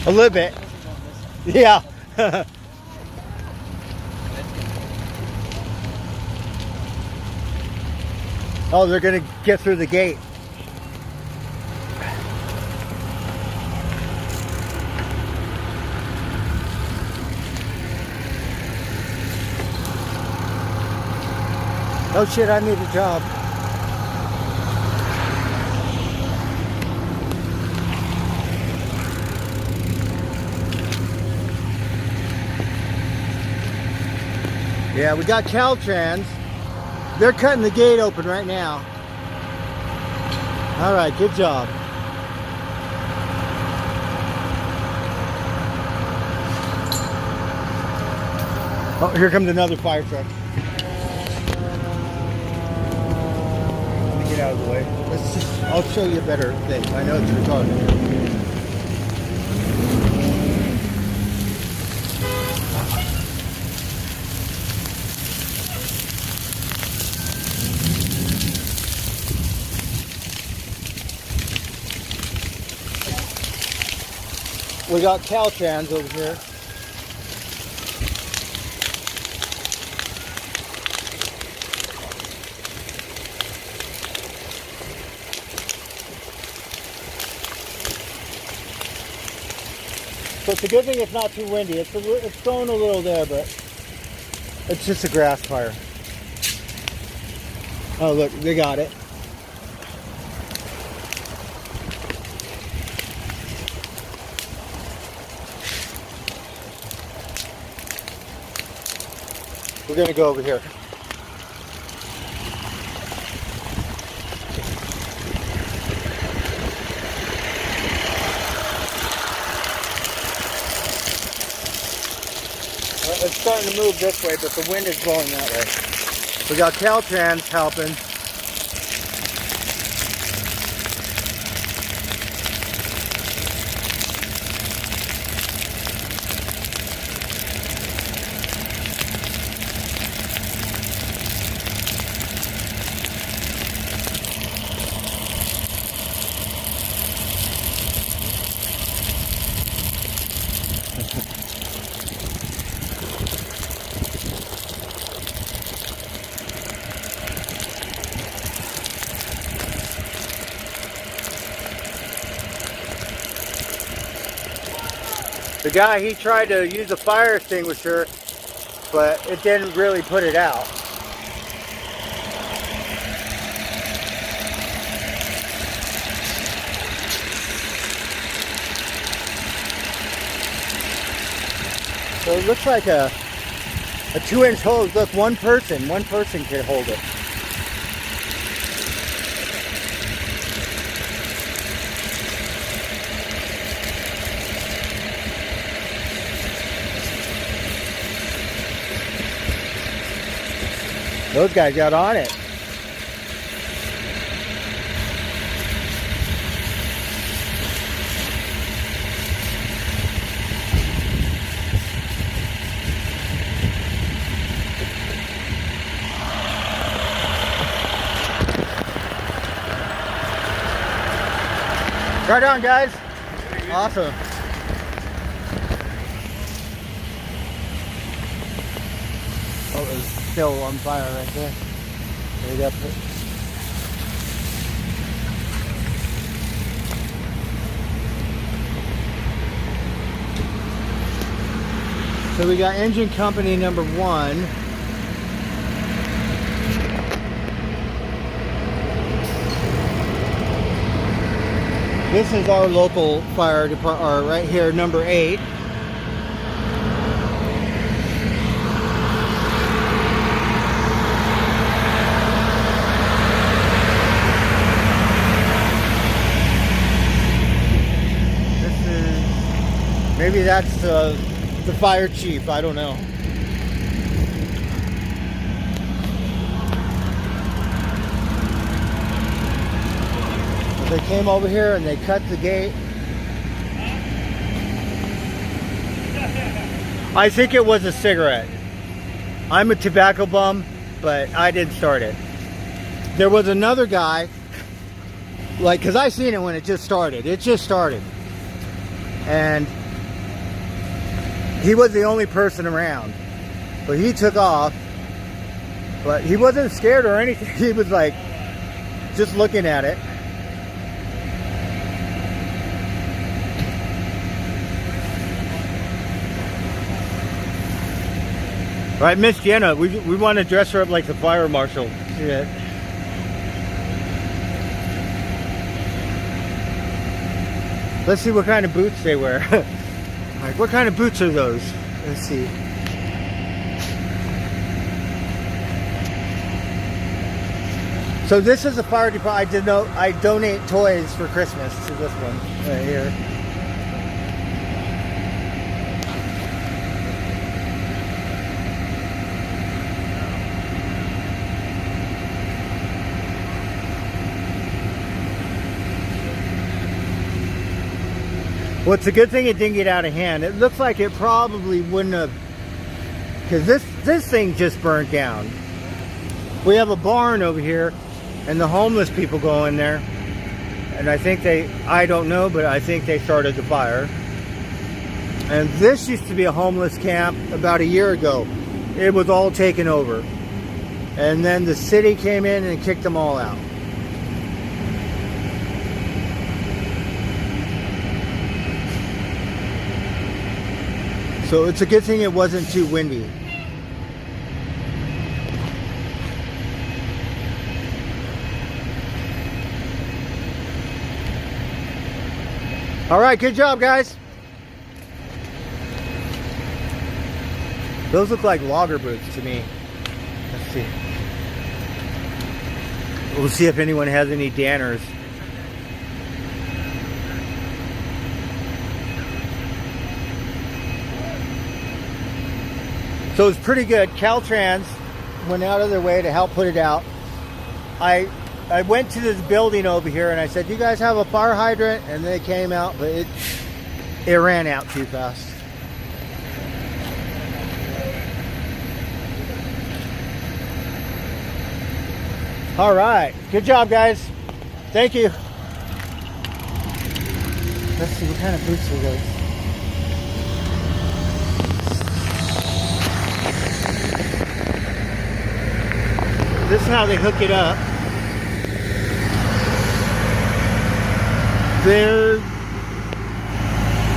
A little bit. Yeah. Oh, they're gonna get through the gate. Oh shit, I need a job. Yeah, we got Caltrans. They're cutting the gate open right now. All right, good job. Oh, here comes another fire truck. Let me get out of the way. I'll show you a better thing. I know it's retarded. We got Caltrans over here. So it's a good thing it's not too windy. It's going a little there, but it's just a grass fire. Oh look, they got it. We're gonna go over here. It's starting to move this way, but the wind is blowing that way. We got Caltrans helping. The guy, he tried to use a fire extinguisher, but it didn't really put it out. So it looks like a 2-inch hose. Look, one person can hold it. Those guys got on it. Right on, guys. Awesome. Oh, it was still on fire right there. Right up it. So we got engine company number 1. This is our local fire department, right here, number 8. Maybe that's the fire chief, I don't know. They came over here and they cut the gate. I think it was a cigarette. I'm a tobacco bum, but I didn't start it. There was another guy, like, cause I seen it when it just started. It just started. And He was the only person around. But he took off. But he wasn't scared or anything. He was like, just looking at it. Right, Miss Jenna, we want to dress her up like the fire marshal. Yeah. Let's see what kind of boots they wear. Like, what kind of boots are those? Let's see. So this is a fire department. I donate toys for Christmas to this one right here. Well, it's a good thing it didn't get out of hand. It looks like it probably wouldn't have, because this thing just burnt down. We have a barn over here, and the homeless people go in there, and I don't know, but I think they started the fire. And this used to be a homeless camp about a year ago. It was all taken over. And then the city came in and kicked them all out. So it's a good thing it wasn't too windy. All right, good job, guys. Those look like logger boots to me. Let's see. We'll see if anyone has any Danners. So it's pretty good. Caltrans went out of their way to help put it out. I went to this building over here and I said, "You guys have a fire hydrant?" And they came out, but it ran out too fast. All right, good job, guys. Thank you. Let's see, what kind of boots are those? This is how they hook it up.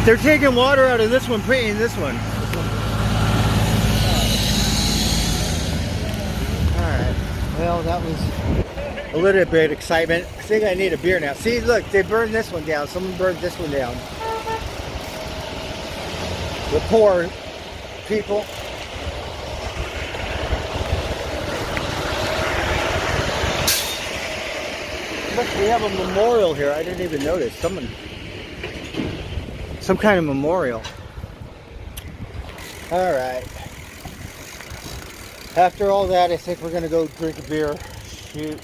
They're taking water out of this one, putting in this one. Alright, well, that was a little bit of excitement. I think I need a beer now. See, look, they burned this one down. Someone burned this one down. The poor people. Look, we have a memorial here. I didn't even notice. Some kind of memorial. All right. After all that, I think we're gonna go drink a beer. Shoot.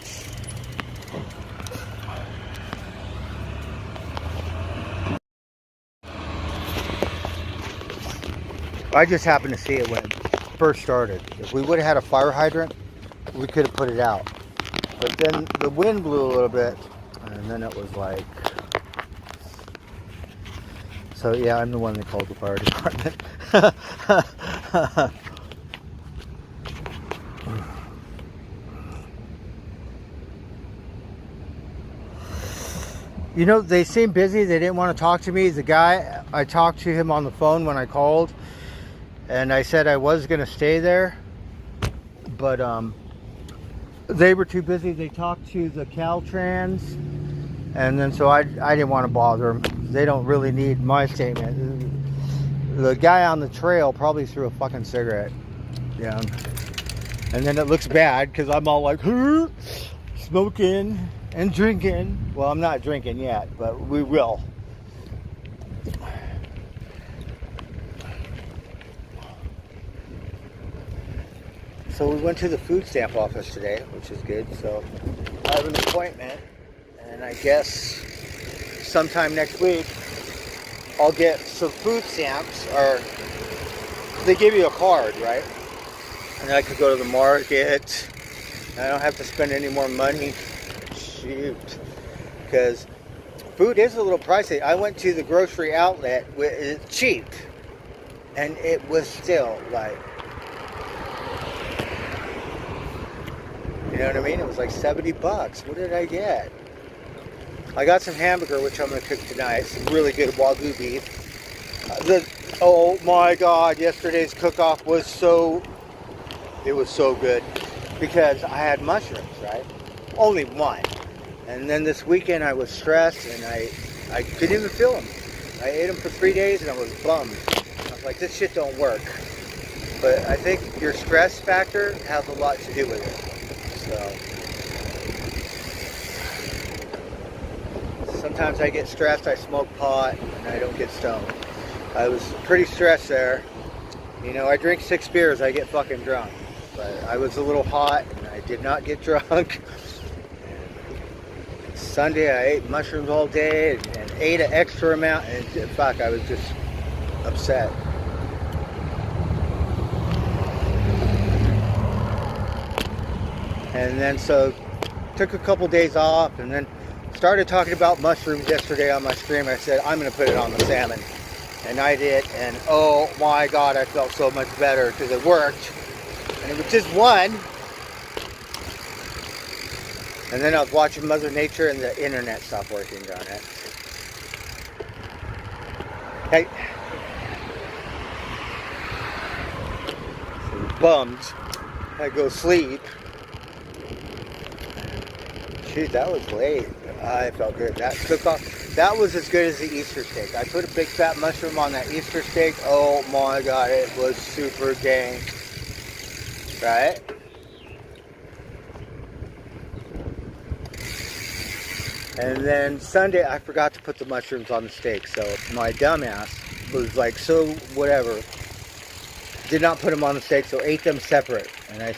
I just happened to see it when it first started. If we would have had a fire hydrant, we could have put it out. But then the wind blew a little bit, and then it was like... So yeah, I'm the one that called the fire department. You know, they seemed busy. They didn't want to talk to me. The guy, I talked to him on the phone when I called, and I said I was going to stay there, but they were too busy. They talked to the Caltrans, and then so I didn't want to bother them. They don't really need my statement. The guy on the trail probably threw a fucking cigarette down, and then it looks bad because I'm all like smoking and drinking. Well, I'm not drinking yet, but we will. So we went to the food stamp office today, which is good. So I have an appointment, and I guess sometime next week I'll get some food stamps, or they give you a card, right? And I could go to the market. I don't have to spend any more money. Shoot. Because food is a little pricey. I went to the grocery outlet. It's cheap. And it was still like, you know what I mean? It was like $70. What did I get? I got some hamburger, which I'm going to cook tonight. Some really good Wagyu beef. Oh my God, yesterday's cook-off was so good because I had mushrooms, right? Only one. And then this weekend I was stressed and I couldn't even feel them. I ate them for 3 days and I was bummed. I was like, this shit don't work. But I think your stress factor has a lot to do with it. So sometimes I get stressed, I smoke pot, and I don't get stoned. I was pretty stressed there. You know, I drink 6 beers, I get fucking drunk. But I was a little hot and I did not get drunk. Sunday I ate mushrooms all day and ate an extra amount, and fuck, I was just upset. And then so took a couple days off and then started talking about mushrooms yesterday on my stream. I said I'm going to put it on the salmon, and I did, and oh my God, I felt so much better because it worked. And it was just one. And then I was watching Mother Nature and the internet stopped working on it. Hey. Bummed. I go sleep. Shoot, that was late. I felt good. That cook-off, that was as good as the Easter steak. I put a big fat mushroom on that Easter steak. Oh my God, it was super dang. Right? And then Sunday, I forgot to put the mushrooms on the steak. So my dumbass was like, so whatever. Did not put them on the steak, so ate them separate. And I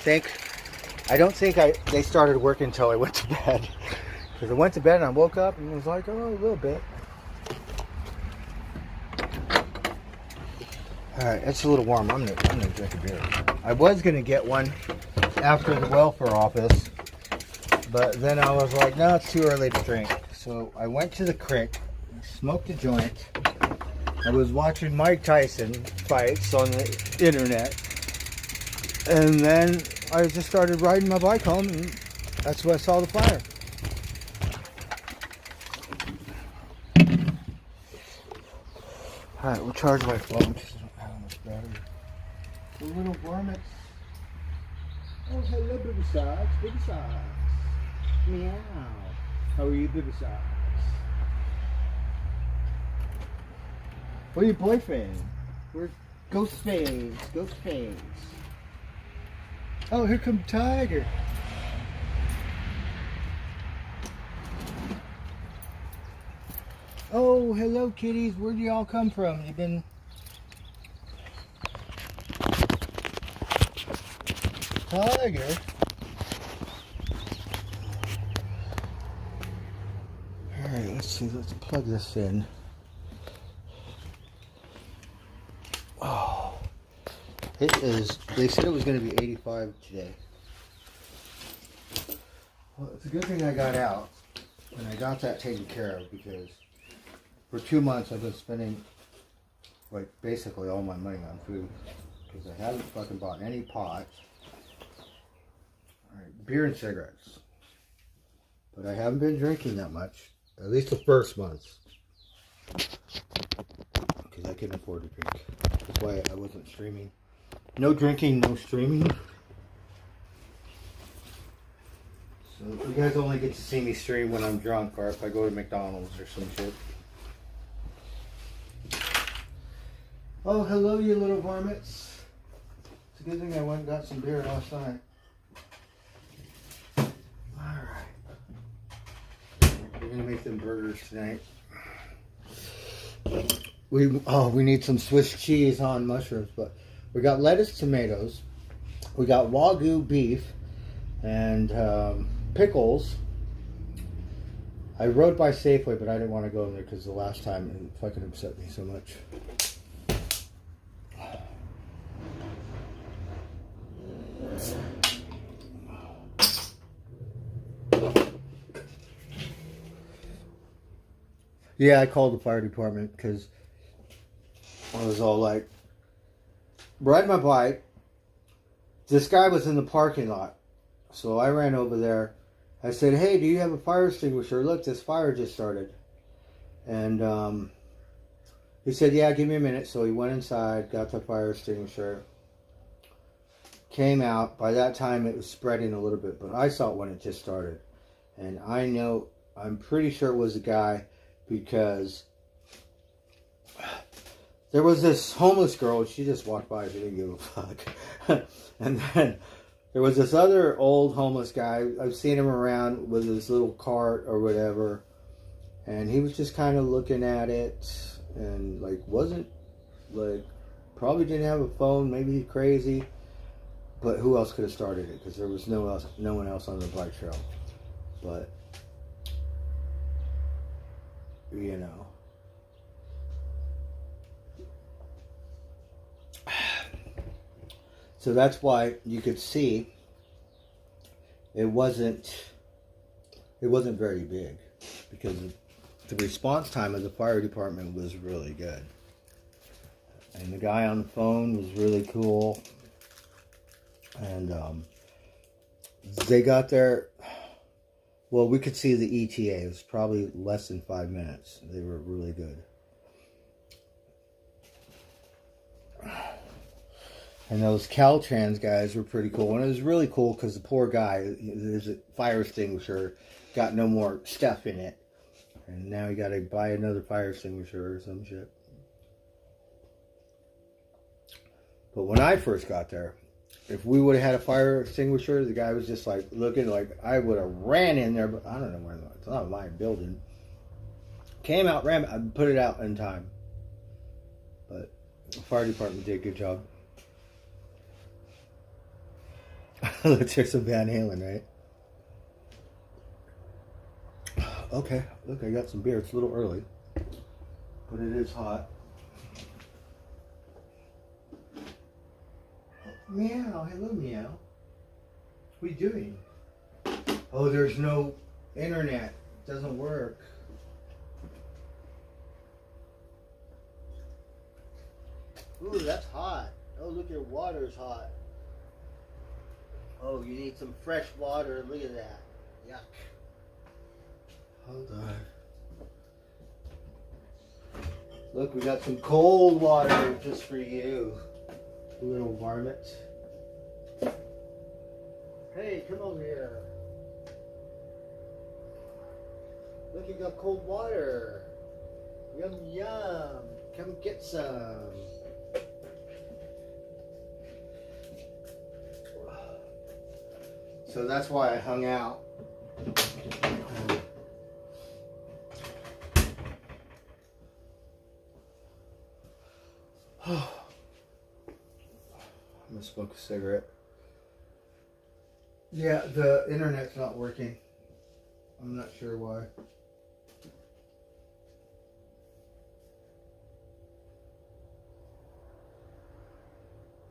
don't think they started working until I went to bed. Because I went to bed and I woke up and was like, oh, a little bit. Alright, it's a little warm. I'm gonna drink a beer. I was gonna get one after the welfare office, but then I was like, no, it's too early to drink. So I went to the creek, smoked a joint. I was watching Mike Tyson fights on the internet, and then I just started riding my bike home, and that's when I saw the fire. Alright, we'll charge my phone because I don't have much battery. The little varmints. Oh, hello, baby socks. Baby socks. Meow. How are you, baby socks? Where's your boyfriend? Where's Ghostface? Ghostface. Oh, here comes Tiger. Oh, hello, kitties. Where'd you all come from? You've been... Tiger? Alright, let's see. Let's plug this in. Oh. It is... They said it was going to be 85 today. Well, it's a good thing I got out. And I got that taken care of because... For 2 months, I've been spending, like, basically all my money on food. Because I haven't fucking bought any pot. Alright, beer and cigarettes. But I haven't been drinking that much. At least the first month. Because I couldn't afford to drink. That's why I wasn't streaming. No drinking, no streaming. So you guys only get to see me stream when I'm drunk or if I go to McDonald's or some shit. Oh, hello, you little varmints. It's a good thing I went and got some beer last night. Alright. We're going to make them burgers tonight. We need some Swiss cheese on mushrooms, but we got lettuce, tomatoes. We got Wagyu beef and pickles. I rode by Safeway, but I didn't want to go in there because the last time it fucking upset me so much. Yeah, I called the fire department because I was all like, ride my bike. This guy was in the parking lot. So I ran over there. I said, hey, do you have a fire extinguisher? Look, this fire just started. And he said, yeah, give me a minute. So he went inside, got the fire extinguisher, came out. By that time, it was spreading a little bit, but I saw it when it just started. And I'm pretty sure it was a guy, because there was this homeless girl. She just walked by. She didn't give a fuck. And then there was this other old homeless guy. I've seen him around with his little cart or whatever. And he was just kind of looking at it. And probably didn't have a phone. Maybe he's crazy. But who else could have started it? Because there was no one else on the bike trail. But, you know. So that's why you could see it wasn't very big, because the response time of the fire department was really good. And the guy on the phone was really cool. And they got there, well, we could see the ETA. It was probably less than 5 minutes. They were really good. And those Caltrans guys were pretty cool. And it was really cool because the poor guy, his fire extinguisher got no more stuff in it. And now he got to buy another fire extinguisher or some shit. But when I first got there, if we would have had a fire extinguisher, the guy was just like looking like I would have ran in there. But I don't know where, it's not my building. Came out, ran, I put it out in time. But the fire department did a good job. Let's hear some Van Halen, right? Okay, look, I got some beer. It's a little early, but it is hot. Meow, hello, meow. What are you doing? Oh, there's no internet. It doesn't work. Ooh, that's hot. Oh, look, your water's hot. Oh, you need some fresh water. Look at that. Yuck. Hold on. Look, we got some cold water just for you, little varmint. Hey, come over here. Look, you got cold water. Yum, yum. Come get some. So that's why I hung out. I'm gonna smoke a cigarette. Yeah, the internet's not working. I'm not sure why.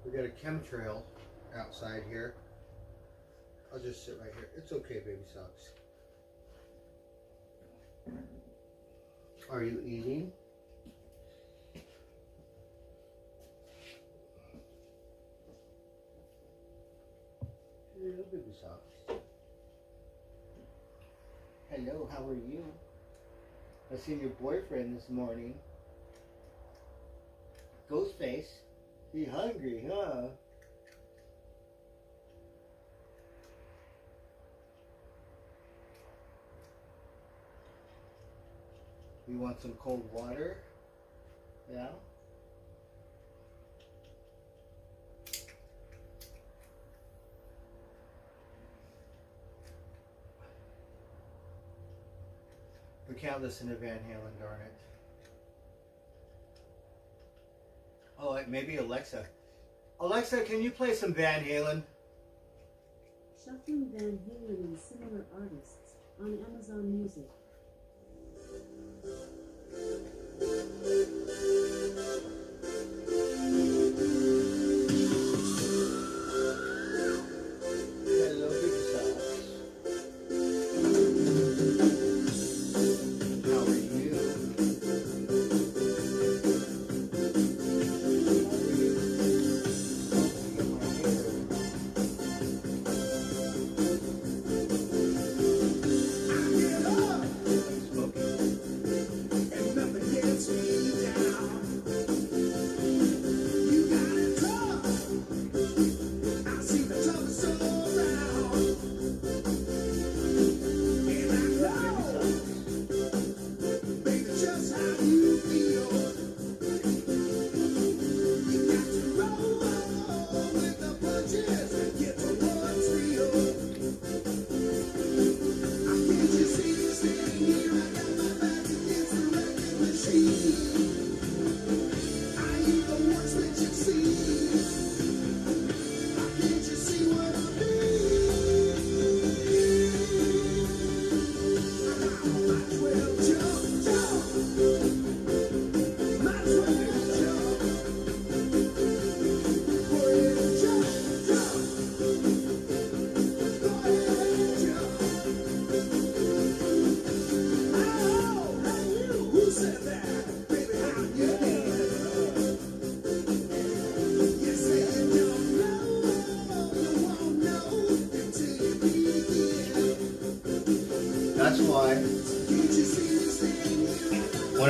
We got a chemtrail outside here. I'll just sit right here. It's okay, baby socks. Are you eating? Hello, baby socks. Hello, how are you? I seen your boyfriend this morning. Ghostface. He hungry, huh? You want some cold water? Yeah? We can't listen to Van Halen, darn it. Oh, maybe Alexa. Alexa, can you play some Van Halen? Shuffling Van Halen and similar artists on Amazon Music. Hello, big socks. How are you? How are you?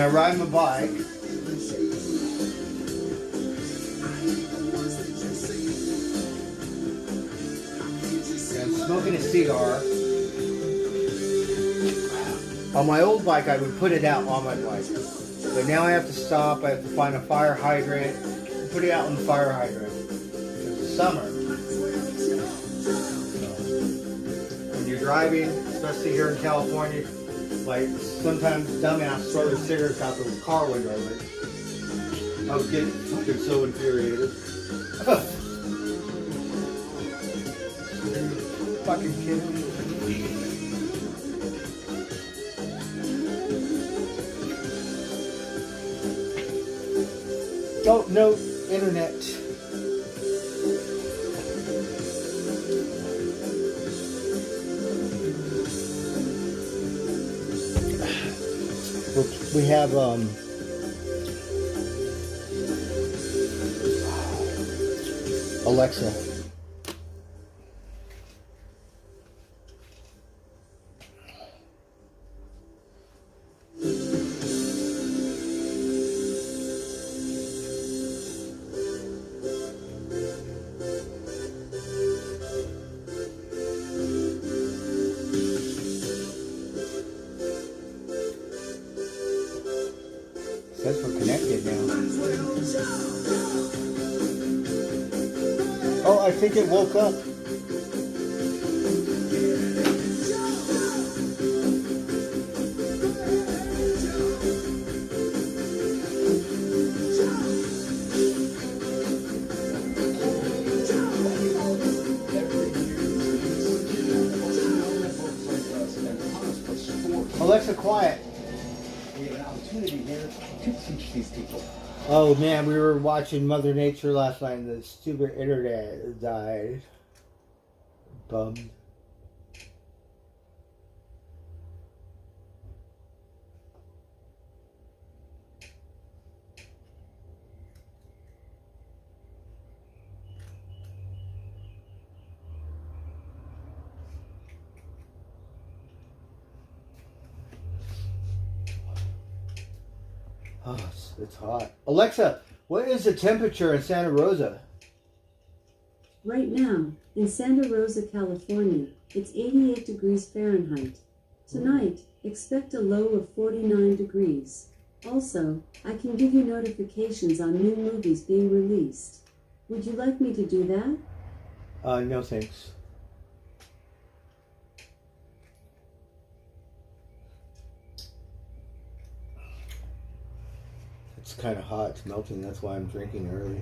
I ride my bike, and I'm smoking a cigar. On my old bike, I would put it out on my bike. But now I have to stop. I have to find a fire hydrant, put it out on the fire hydrant. It's summer. When you're driving, especially here in California, like sometimes dumbass throw their cigarettes out the car window. Like, I was getting fucking so infuriated. Fucking kidding me? Oh, no internet. We have Alexa. Says we're connected now. Oh, I think it woke up. Alexa, quiet. We have an opportunity here to teach these people. Oh man, we were watching Mother Nature last night and the stupid internet died. Bummed. Oh, it's hot. Alexa, what is the temperature in Santa Rosa? Right now, in Santa Rosa, California, it's 88 degrees Fahrenheit. Tonight, expect a low of 49 degrees. Also, I can give you notifications on new movies being released. Would you like me to do that? No thanks. It's kind of hot. It's melting. That's why I'm drinking early.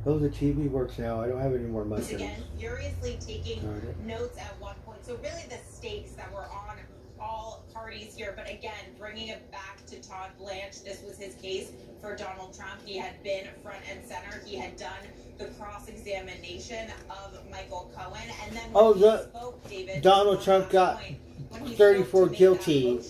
Oh, the TV works now. I don't have any more mushrooms. Again, furiously taking notes at one point. So really the stakes that were on all parties here. But again, bringing it back to Todd Blanche, this was his case for Donald Trump. He had been front and center. He had done the cross-examination of Michael Cohen. And then when he spoke, David, Donald Trump got 34 guilty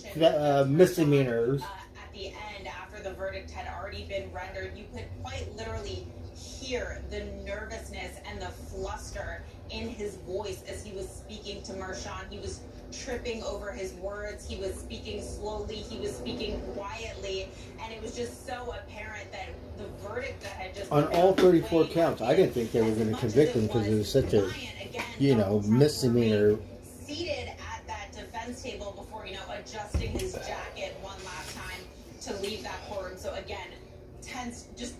misdemeanors. At the end, after the verdict had already been rendered, you could quite literally hear the nervousness and the fluster in his voice as he was speaking to Merchan. He was tripping over his words. He was speaking slowly. He was speaking quietly. And it was just so apparent that the verdict that had just... On all 34 counts, I didn't think they were going to convict him because it was such a, misdemeanor. Seated at that defense table before, adjusting his jacket one last time to leave that courtroom. So again,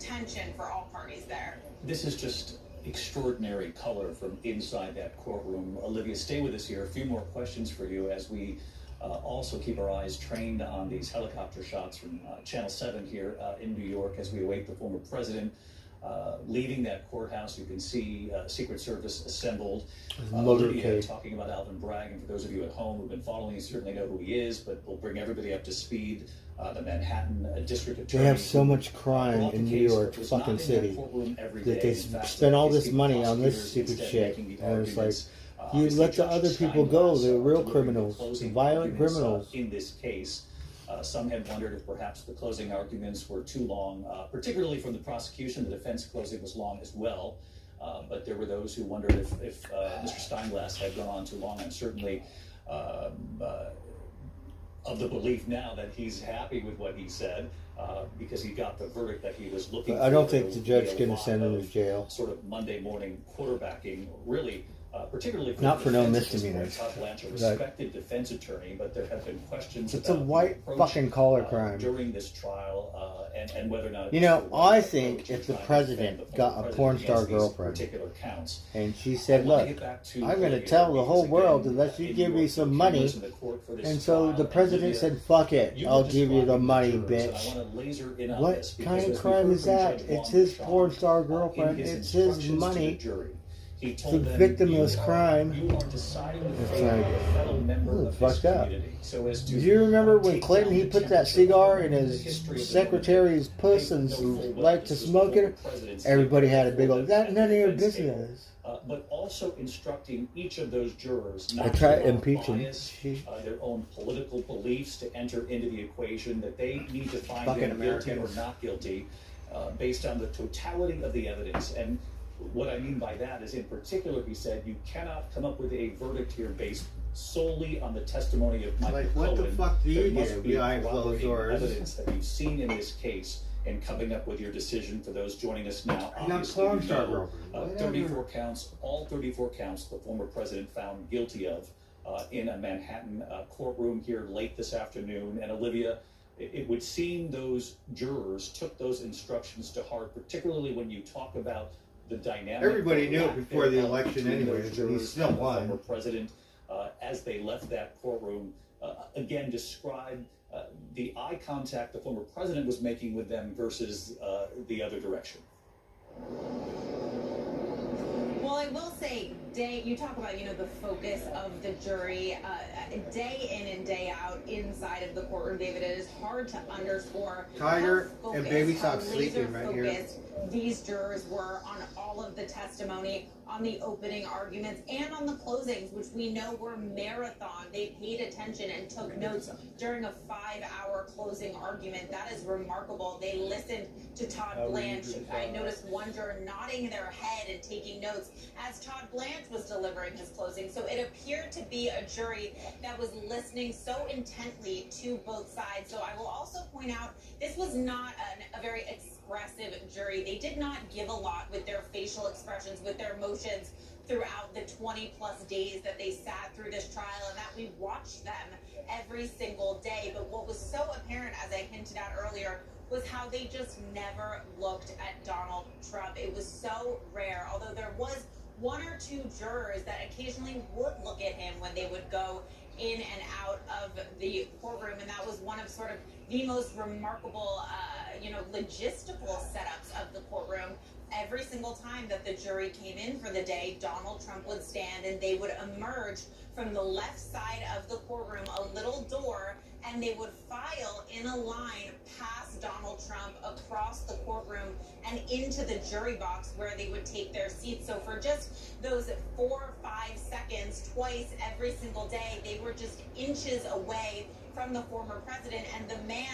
tension for all parties there. This is just extraordinary color from inside that courtroom. Olivia, stay with us here. A few more questions for you as we also keep our eyes trained on these helicopter shots from Channel 7 here in New York as we await the former president leaving that courthouse. You can see Secret Service assembled. Olivia talking about Alvin Bragg, and for those of you at home who've been following, you certainly know who he is, but we'll bring everybody up to speed. The Manhattan District Attorney. They have so much crime in New York, fucking city, that they spend all this money on this stupid shit. And it's like, you let the other people go, the real criminals, the violent criminals. In this case, some had wondered if perhaps the closing arguments were too long, particularly from the prosecution. The defense closing was long as well. But there were those who wondered if Mr. Steinglass had gone on too long, and certainly of the belief now that he's happy with what he said because he got the verdict that he was looking for. I don't think the judge's a going to lot send him of to jail. Sort of Monday morning quarterbacking, really. Particularly for Not for no defense at this misdemeanors. point. Todd Blanche, a Right. respected defense attorney, but there have been questions It's about a white the approach, fucking collar crime. during this trial and whether or not. You it's know, the right I think approach if to the try and president defend the got former a porn president star against these girlfriend, particular counts. and she said, I wanna look, get back to I'm going to Olivia tell the because, whole world again, unless you in give your me some few money. years in the court for this And so trial, the president Olivia, said, fuck it, you I'll were give you the describing money, jurors, and I bitch. wanna laser in on What this because kind of as we crime heard is from that? Judge It's Juan his Merchan, porn star in girlfriend. his It's his instructions to the money. jury, he It's told a them, victimless crime. You are deciding the It's fate like, of a fellow member ooh, of this fucked up. community. So as to Do you remember when take Clinton, down he the put that temperature cigar of in the his history of the secretary's movement, puss they and know full well liked to this was smoke former it? president's Everybody favorite had a big old, forum that's at none of the your defense table. business. But also instructing each of those jurors I not tried to allow impeaching. bias, their own political beliefs to enter into the equation, that they need to find Fucking him guilty or Americans. not guilty based on the totality of the evidence. And what I mean by that is, in particular, he said, you cannot come up with a verdict here based solely on the testimony of Michael Like, what the Cohen. fuck do There you must do be behind closed corroborating doors? evidence that you've seen in this case and coming up with your decision. For those joining us now, I'm not obviously porn you star know, girlfriend. 34 counts, all 34 counts the former president found guilty of in a Manhattan courtroom here late this afternoon. And Olivia, it would seem those jurors took those instructions to heart, particularly when you talk about the dynamic. Everybody knew it lack before the thereof election between anyways, those but he jurors still and the won. former president as they left that courtroom. Again, describe the eye contact the former president was making with them versus the other direction. Well, I will say, you talk about, the focus of the jury, day in and day out inside of the courtroom, David. It is hard to underscore Tiger how and focused, baby how stop sleeping right here. laser-focused these jurors were on all of the testimony, on the opening arguments, and on the closings, which we know were marathon. They paid attention and took notes during a 5-hour closing argument. That is remarkable. They listened to Todd Blanche. I noticed one juror nodding their head and taking notes as Todd Blanche was delivering his closing. So it appeared to be a jury that was listening so intently to both sides. So I will also point out, this was not a very expressive jury. They did not give a lot with their facial expressions, with their emotions throughout the 20 plus days that they sat through this trial, and that we watched them every single day. But what was so apparent, as I hinted at earlier, was how they just never looked at Donald Trump. It was so rare, although there was one or two jurors that occasionally would look at him when they would go in and out of the courtroom, and that was one of sort of the most remarkable, logistical setups of the courtroom. Every single time that the jury came in for the day, Donald Trump would stand and they would emerge from the left side of the courtroom, a little door, and they would file in a line past Donald Trump across the courtroom and into the jury box where they would take their seats. So for just those 4 or 5 seconds, twice every single day, they were just inches away from the former president and the man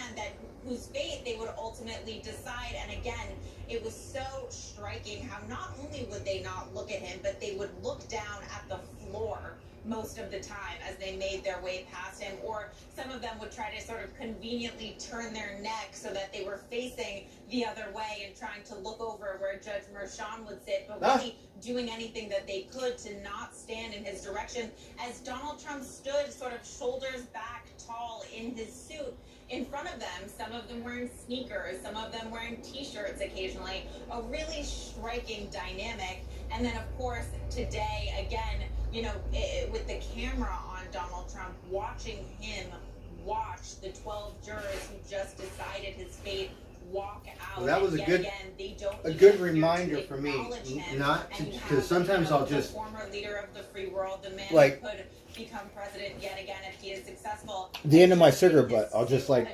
whose fate they would ultimately decide. And again, it was so striking how not only would they not look at him, but they would look down at the floor most of the time as they made their way past him, or some of them would try to sort of conveniently turn their neck so that they were facing the other way and trying to look over where Judge Merchan would sit, but really doing anything that they could to not stand in his direction as Donald Trump stood sort of shoulders back tall in his suit in front of them, some of them wearing sneakers, some of them wearing t-shirts occasionally, a really striking dynamic. And then of course today, again, with the camera on Donald Trump, watching him watch the 12 jurors who just decided his fate walk out. Well, that was a good reminder for me, not to, because sometimes I'll just, the former leader of the free world, the man like, who could become president yet again if he is successful. the end of my cigarette butt, I'll just like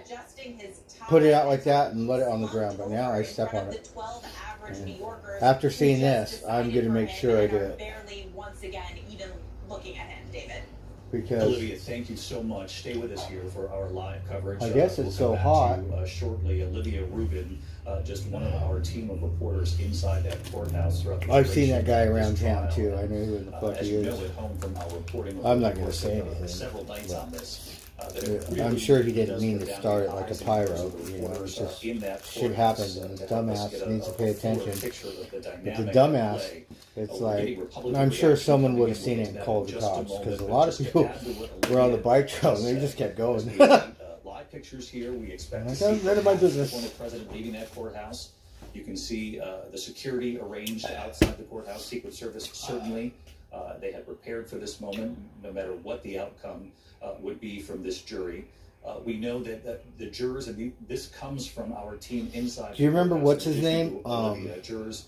put it out like that and let it on the ground, but now I step on it. After seeing this, I'm going to make sure I do it. Barely once again even looking at him, David. Because Olivia, thank you so much. Stay with us here for our live coverage. I guess it's so hot. We'll come back to you, shortly. Olivia Rubin, just one of our team of reporters inside that courthouse throughout the I've seen that guy duration of around this town trial. too. I know who the fuck As he you know is. at home from our reporting, I'm not gonna over say for anything, several nights but- on this. I'm sure he didn't mean to start it like a pyro, you know, it's just shit happens and the dumbass needs to pay attention. But the dumbass, it's like, I'm sure someone would have seen it and called the cops, because a lot of people were on the bike trail and they just kept going. Live pictures here. We expect to see none of my business. the former president leaving that courthouse. You can see the security arranged outside the courthouse. Secret Service certainly. They had prepared for this moment, no matter what the outcome would be from this jury. We know that the jurors, and this comes from our team inside. Do you remember what's his name? Jurors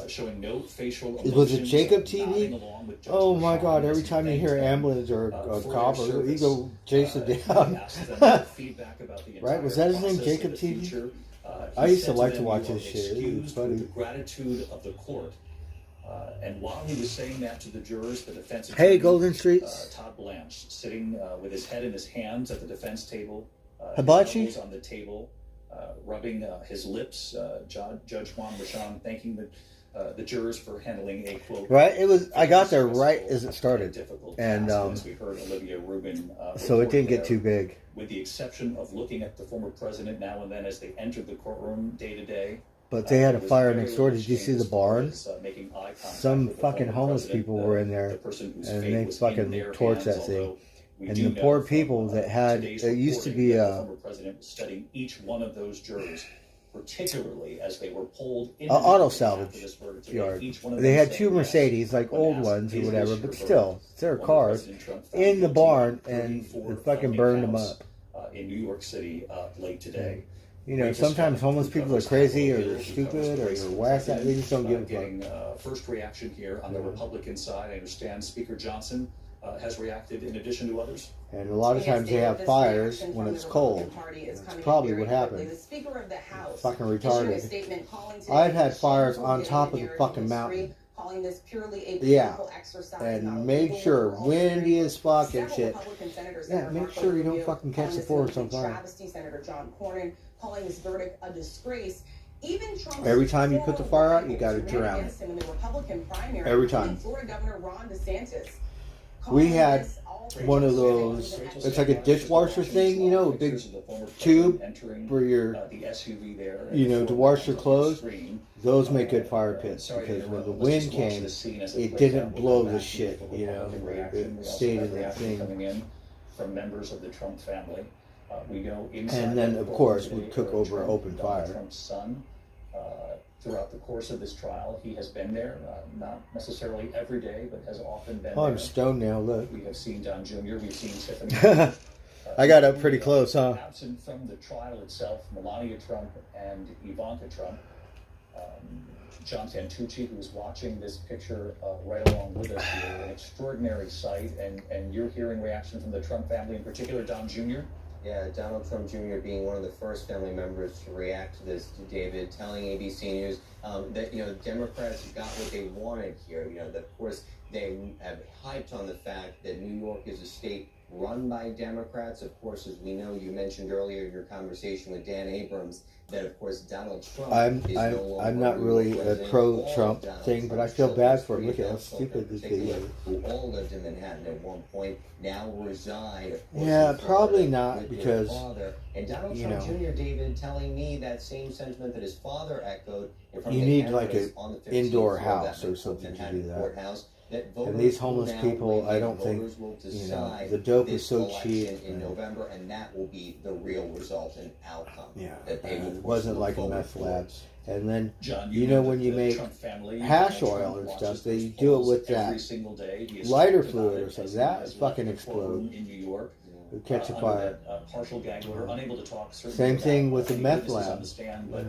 showing no facial Was it emotions, Jacob nodding TV? along with Judge Oh my Merchan God, every as he time you thanked hear an them, ambulance or a for cop, their or you service. go chase it He down. asked them feedback about the Right? Was entire that his name, process Jacob in the TV? future. I He used to said like to them, watch "You are his shit. It was excused funny. with the gratitude of the court." And while he was saying that to the jurors, the defense Hey, attorney, Golden Streets. Todd Blanche, sitting with his head in his hands at the defense table, Hibachi? his elbows on the table, rubbing his lips. Judge Juan Merchan thanking the jurors for handling a quote. Right? It was. I got there stressful, right as it started, difficult and task, as we heard Olivia Rubin so it report didn't get there. too big. With the exception of looking at the former president now and then as they entered the courtroom day to day. But they had a There was fire very next door. little Did you see change the as far barn? as, making eye contact Some with the fucking former homeless president, people were in there, the person whose and fate they was in fucking their torched hands, that thing. although we And do the know poor from, people that had, today's it used to reporting be that the former president was studying each one of those jurors, particularly as they were pulled into auto after salvage this verdict today. yard. Each one of They them had said two yes Mercedes, like when old asked, ones or "Is whatever, this but your still, verdict?" it's their Former cars President Trump found in the guilty barn, on and 34 they fucking felony burned them counts, up. in New York City late today. You know, sometimes homeless people are crazy, or they're stupid, or they're whacked out. They just don't give a fuck. Getting first reaction here on the Republican side. I understand Speaker Johnson has reacted in addition to others. And a lot of times they have fires when it's cold. That's probably what happened. The Speaker of the House Fucking issued a retarded. statement calling today I've had a fires shameful on day top in of the American fucking history, mountain. calling this purely a Yeah. political exercise. And not a make legal sure, or windy alternate. as fuck and Several shit. Republican senators Yeah, that make remarked sure you don't review, fucking catch calling the this forest a on fire. travesty. Senator John Cornyn calling this verdict a disgrace. Even Trump's Every time you put the fire out, you gotta rivals drown ran it. against him in the Republican primary, Every including time. Florida Governor Ron DeSantis. We calling had this all one of racist. those, it's like a dishwasher thing, you know, a big tube for your, the SUV there, you know, to wash your clothes. Screen. Those make good fire pits, Sorry to because when interrupt, the let's wind just watch came, this scene as it plays didn't out. We'll blow come the back to shit, the you know, Republican reaction. it We also stayed have in that reaction thing. coming in from members of the Trump family. We go inside And then, the of courtroom course, today we cook for over Trump, open Donald fire. Trump's son. Throughout the course of this trial, he has been there, not necessarily every day, but has often been Oh, I'm there. stoned now, look. We have seen Don Jr., we've seen Tiffany. I got up pretty close, huh? Absent from the trial itself, Melania Trump and Ivanka Trump. John Santucci, who is watching this picture right along with us here, an extraordinary sight, and you're hearing reaction from the Trump family, in particular Don Jr. Yeah, Donald Trump Jr. being one of the first family members to react to this, to David, telling ABC News that, you know, Democrats got what they wanted here. You know, that, of course, they have hyped on the fact that New York is a state run by Democrats. Of course, as we know, you mentioned earlier in your conversation with Dan Abrams, that, of course, Donald Trump is no longer I'm not New York really a president. pro-Trump All of thing, but I Donald feel Trump's bad for him. children, Look at how Donald Trump stupid in this particular, video is. who all lived in Manhattan at one point, now reside, of course, Yeah, in Florida probably not, with their because, father. And Donald you Trump know, Jr., David, telling me that same sentiment that his father echoed in front you of the need like cameras a on the 15th indoor floor of house that or something to Manhattan do that. courthouse, that And voters these will homeless now people, win, I don't think, voters will you know, decide the dope is this so election cheap. in November, and that will be the real result and outcome. Yeah, that they will it wasn't look like a forward meth to. lab. And then, John, you know, that when you the make Trump family, hash Trump oil and watches stuff, they those do it polls with every that single day. He is lighter talked fluid about or it something. as he That has fucking left the courtroom explodes. in New York. It catch a Under fire. that, partial gag order, unable to talk. certainly Same about thing with the any meth witnesses lab. on the stand, but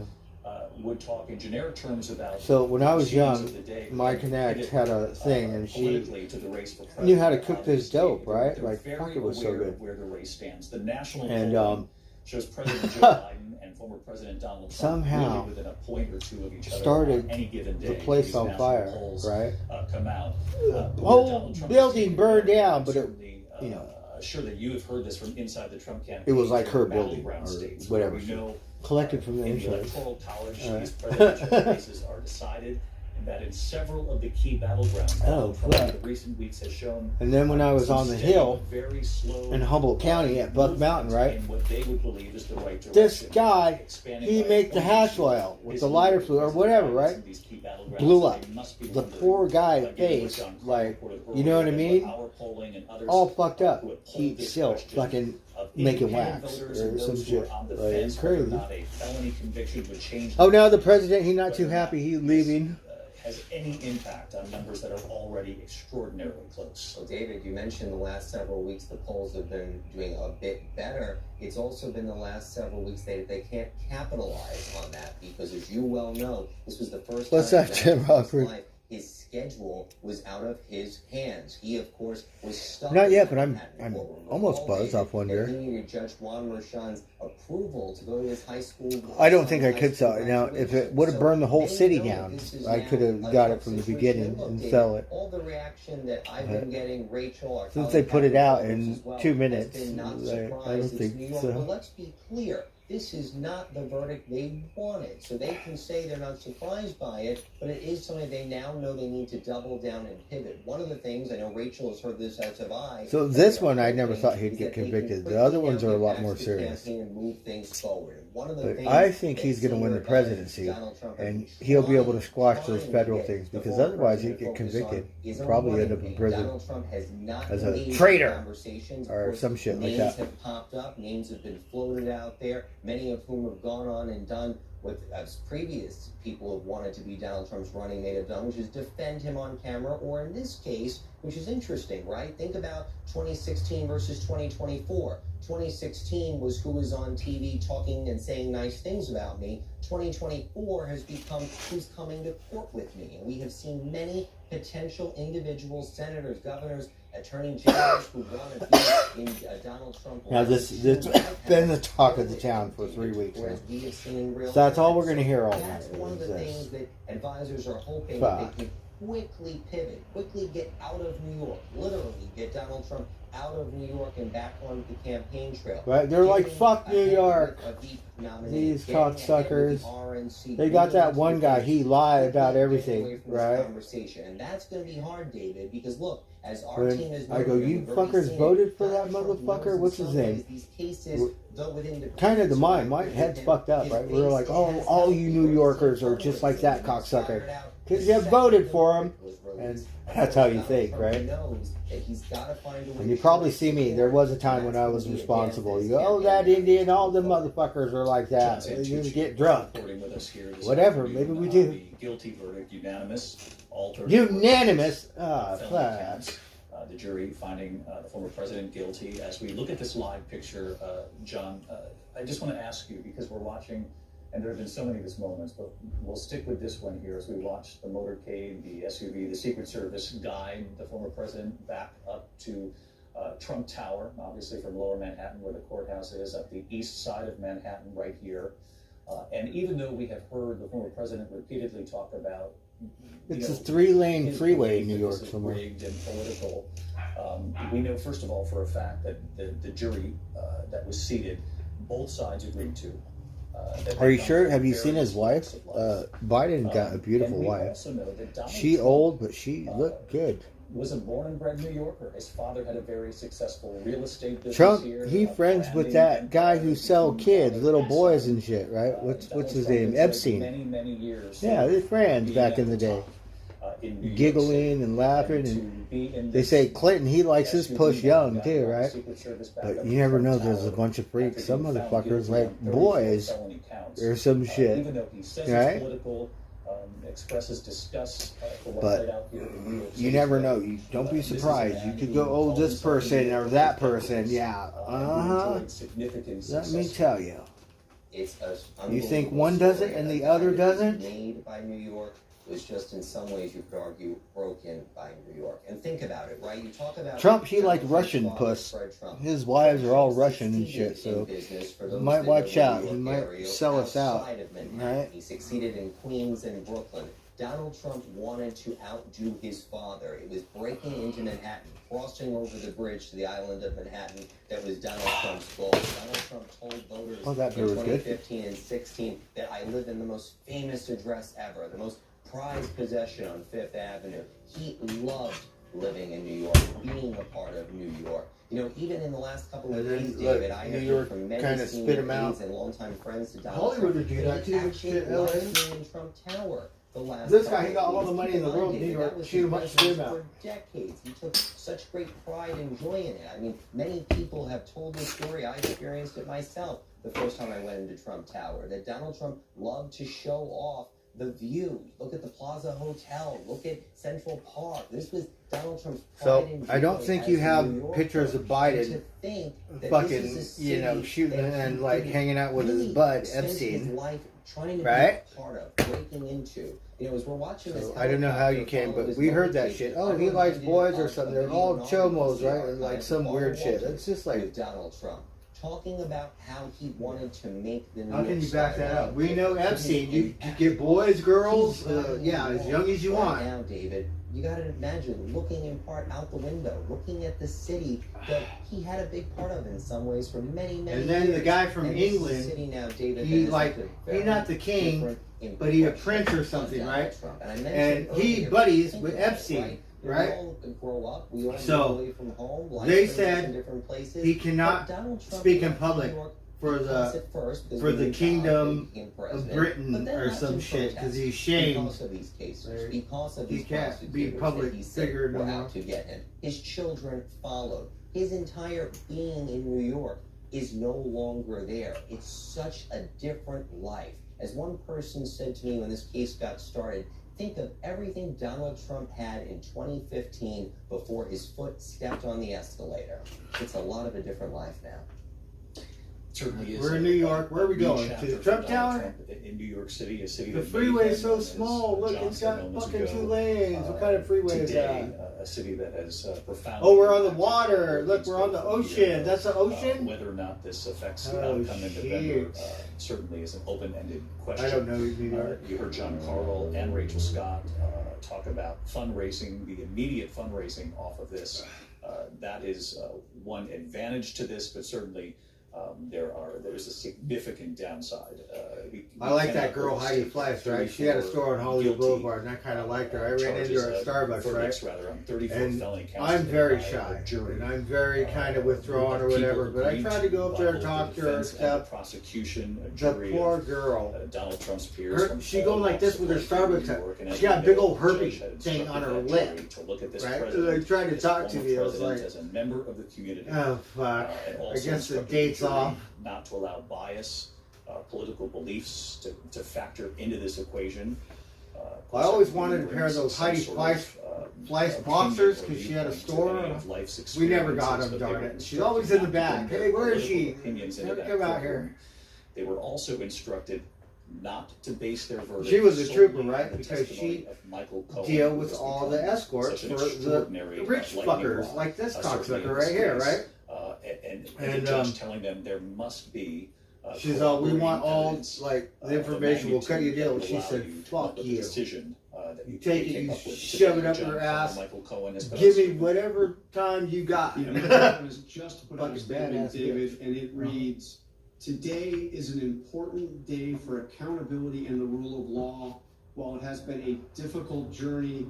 would talk in generic terms about. So when I was proceedings young, of the day, my but Connect related, had a thing, and she politically to the race for knew how to president, cook this obviously, dope, right? they're Like, very fuck, it was so aware good. of where the race stands. The national And, polling shows President Joe Biden and former President Donald Trump somehow really within a point or two of each other started on any given day. the place These on national fire, polls, right? come out. The whole building burned down, but it, certainly, you know, sure that you have heard this from inside the Trump campaign. it was like her battleground building or states, whatever. where we know collected from the in the insurance. electoral college, All right. these presidential races are decided. that in several of the key battlegrounds, Oh, Donald Trump fuck. in the recent weeks has shown. And then when I was on the steady hill but very slow in Humboldt County at Buck Mountain, right? in what they would believe is the right This direction. guy, Expanding he by made the 20% hash oil with his the lighter fluid or whatever, presence right? in these key battlegrounds, Blew so up. they must be The wondering, poor guy's given what face, John Carter like, reported you know what I earlier, mean? our polling and others All fucked up. who have polled He this still question fucking of making independent wax voters or and some those who are shit. on the Like, fence it's whether or crazy. not a felony conviction would change Oh, now the president, he's not too happy. He's leaving. has any impact on numbers that are already extraordinarily close. Well, David, you mentioned the last several weeks the polls have been doing a bit better. It's also been the last several weeks they can't capitalize on that because, as you well know, this was the first What's time that, in Jim Donald Trump's Rockford? life his schedule was out of his hands. He, of course, was stuck. Not in yet, but Manhattan. I'm What we're almost all buzzed David, off one that beer. He needed Judge Juan Merchan's approval to go to his high school. I don't think I high could school sell it. Now, if it graduation. would have So burned the whole they city know down, this is I now could a have got it tough from the situation. beginning Look, and David, sell it. all the reaction that I've But been getting, Rachel, our since colleague they put it out Catherine in Forbes as well, 2 has minutes, been not I don't surprised. It's think New York. so. But let's be clear. This is not the verdict they wanted. So they can say they're not surprised by it, but it is something they now know they need to double down and pivot. One of the things, I know Rachel has heard this as have I. So this one, I never thought he'd get convicted. The other ones are a lot more serious. And move things forward. One of the But things I think that he's going to win the senior presidency, advisors Donald Trump have and been he'll be able to squash trying those to federal get things, the because former otherwise he'd president get to focus on convicted. is a Probably running end up in mate. prison Donald Trump has not as a engaged in traitor conversations. Of or course, some shit like names that. have popped up, names have been floated out there, many of whom have gone on and done what as previous people have wanted to be Donald Trump's running mate have done, which is defend him on camera, or in this case, which is interesting, right? Think about 2016 versus 2024. 2016 was who was on TV talking and saying nice things about me. 2024 has become who's coming to court with me. And we have seen many potential individuals, senators, governors, attorney generals who want to be in Donald Trump. Now this has been the talk of the town for 3 weeks now. Whereas we have seen in real So that's all time. we're going to hear all That's night one of the is things this. that advisors are hoping Fuck. that they can quickly pivot, quickly get out of New York, literally get Donald Trump out of New York and back on the campaign trail. Right? They're like, Getting fuck New ahead York. with a Veep nominee, These getting ahead with cocksuckers. the RNC, They got moving that into one the guy, base, he lied about quickly everything, getting away from this right? conversation. And that's going to be hard, David, because look, as our When team is I go, you fuckers voted for that motherfucker? What's his name? These cases, though within Kind of the mind. My head's fucked up, right? We're like, oh, all you New Yorkers are just like that cocksucker. Because you voted for him. And that's how you think, right? And you probably see me. There was a time when I was responsible. You go, oh, that Indian, all the motherfuckers are like that. They just get drunk. Reporting with us here this Whatever, afternoon maybe we on do. The guilty verdict, unanimous. All 30 Unanimous? Ah, felony fuck. counts. The jury finding the former president guilty. As we look at this live picture, John, I just want to ask you, because we're watching, and there have been so many of these moments, but we'll stick with this one here as we watch the motorcade, the SUV, the Secret Service guide the former president back up to Trump Tower, obviously from Lower Manhattan, where the courthouse is, up the east side of Manhattan, right here. And even though we have heard the former president repeatedly talk about, It's a 3-lane his freeway in belief New that York this is somewhere. rigged and political. We know, first of all, for a fact that the jury that was seated, both sides agreed to. Are you sure? Have you seen his wife? Biden got a beautiful and we wife. also know that Donald She Trump old, but she looked good. was a born and bred New Yorker. His father had a very successful real estate business Trump, here. he friends with that guy who sell kids, little boys and shit, right? What's his name? Epstein. Many years. Yeah, they're friends back in the day. Giggling and laughing, and they say Clinton, he likes his push young too, right? But you never know, there's a bunch of freaks. Some motherfuckers like boys or some shit, Even though he says right? it's political, expresses disgust for what But played out here in New York City you never today. know. You don't be This is a surprised. man You could who go, oh, calls this himself person or that person. Yeah. who enjoyed significant Let me success. tell you. It's a You think one does it and the other doesn't? Made by New York was just in some ways you could argue broken by New York. And think about it, right? You talk about Trump, he liked Donald Russian Trump's father, puss. Fred Trump. His wives are all Fred Trump Russian and shit, succeeded in so business for you those might that watch know out. New He York might area, sell us out, outside of Manhattan. right? He succeeded in Queens and Brooklyn. Donald Trump wanted to outdo his father. It was breaking into Manhattan, crossing over the bridge to the island of Manhattan that was Donald Trump's goal. Donald Trump told voters Oh, that beer in was good. 2015 and 16 that I live in the most famous address ever, the most prized possession on Fifth Avenue. He loved living in New York, being a part of New York. You know, even in the last couple of And then, days, look, David, I New have York heard from many kinda senior spit him out. aides and longtime friends to Donald Hollywood Trump. would do that too. Actually, Shit, LA. living in Trump Tower the last This guy, couple he of got all weeks. the money Keep in the mind, world. David, New York, that was shoot him up, his spit him business out. for decades. He took such great pride in enjoying it. I mean, many people have told the story. I experienced it myself the first time I went into Trump Tower, that Donald Trump loved to show off the view. Look at the Plaza Hotel. Look at Central Park. This was Donald Trump's pride So and I don't joy think as you a have New Yorker. pictures of And Biden to think that this fucking, is a you know, city shooting that and he like did hanging out with his really bud spend Epstein. his life trying to Right? be a part of, breaking into. You know, as we're watching this, So I don't know how you came, but we heard that shit. Oh, he likes boys or something. They're all chomos, right? Like some weird shit. It's just like, with Donald Trump talking about how he wanted to make the New how can York you back that skyline up? We know different. Epstein. You Impact. get boys, girls, He's got yeah, New as York young as you right want. now, David. You got to imagine looking in part out the window, looking at the city that he had a big part of in some ways for many, many And then years. the guy from And this is a England, city now, David, he that has like, a he very not the king, different but he a impression prince or on something, Donald right? Trump. And I mentioned And he earlier, buddies think with about it, Epstein, We right? all grow up. We all So, move away from home. Life they brings us said in different places. he cannot But Donald Trump speak in left public New York for because the at first, because for we the knew God kingdom made him of president. But Britain then or lots some of shit because protests he's shamed. because of these cases, Right. because of He these can't be prosecutors public that he said figure no were more. out to get him. His children followed. His entire being in New York is no longer there. It's such a different life. As one person said to me when this case got started, think of everything Donald Trump had in 2015 before his foot stepped on the escalator. It's a lot of a different life now. Certainly is. We're in New York. Where are we new going? chapter To the for Trump Donald Tower? Trump in New York City, a city The that freeway many is so have known as, small. Look, John it's said got moments fucking ago, 2 lanes. What kind of freeway is today, that? a city that has profoundly. Oh, we're on the impacted water. Look, its we're on the growth from ocean. here. That's the ocean? Whether or not this affects the Oh, outcome in November shit. certainly is an open-ended question. I don't know New York. You heard John Carl and Rachel Scott talk about fundraising, the immediate fundraising off of this. That is one advantage to this, but certainly there's a significant downside. I like that girl Heidi Fleiss, right? She had a store on Hollywood Boulevard, and I kind of liked her. I ran into her at Starbucks, right? On 34 And felony counts I'm very by a shy, jury. and I'm very kind of withdrawn or whatever. But I tried to go up there and talk to her and stuff. Prosecution, a The jury poor of, girl. Donald Trump's peers. from She all going like walks this of with her life in New Starbucks York, cup. and She got a as big we old know, the herpes judge had thing on her instructed lip. that jury to look at this Right? president, They tried to this talk to former me. I was president, like, as a member of the community. oh fuck. And I also guess the instructed date's jury off. not to allow bias, political beliefs to factor into this equation. I always wanted a pair of those Heidi Fleiss boxers because she had a store. We never got them, darn it. She's always in the back. Hey, where is she? Never come out here. They were also instructed not to base their verdict. She was a solely trooper, on right? the Because testimony she of Michael Cohen, deal who with was all the becoming escorts such an for the extraordinary, rich lightning fuckers rod, like this certainly cocksucker in right this here, case. right? And And, the judge telling them there must be. She's all, we want all, evidence, like, of the information, we'll cut you a deal. magnitude She that will said, allow you to fuck make a you. decision, that You take it, came you up with shove it today. up John your Carl, ass. Michael Cohen has been Give me us- whatever time you got. The American has just put out a Fucking statement, badass David, bitch. and it reads, "Today is an important day for accountability and the rule of law. While it has been a difficult journey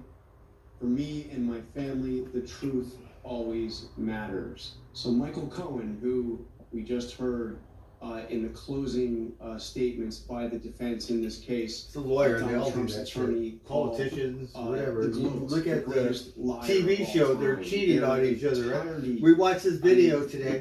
for me and my family, the truth always matters." So Michael Cohen, who we just heard in the closing statements by the defense in this case, It's a lawyer, they Donald all do Trump's that attorney shit. called, Politicians, the whatever. You Globes look at the greatest liar TV of all show, they're time. cheating on Their each other, right? entirety- We watched this video I mean, today,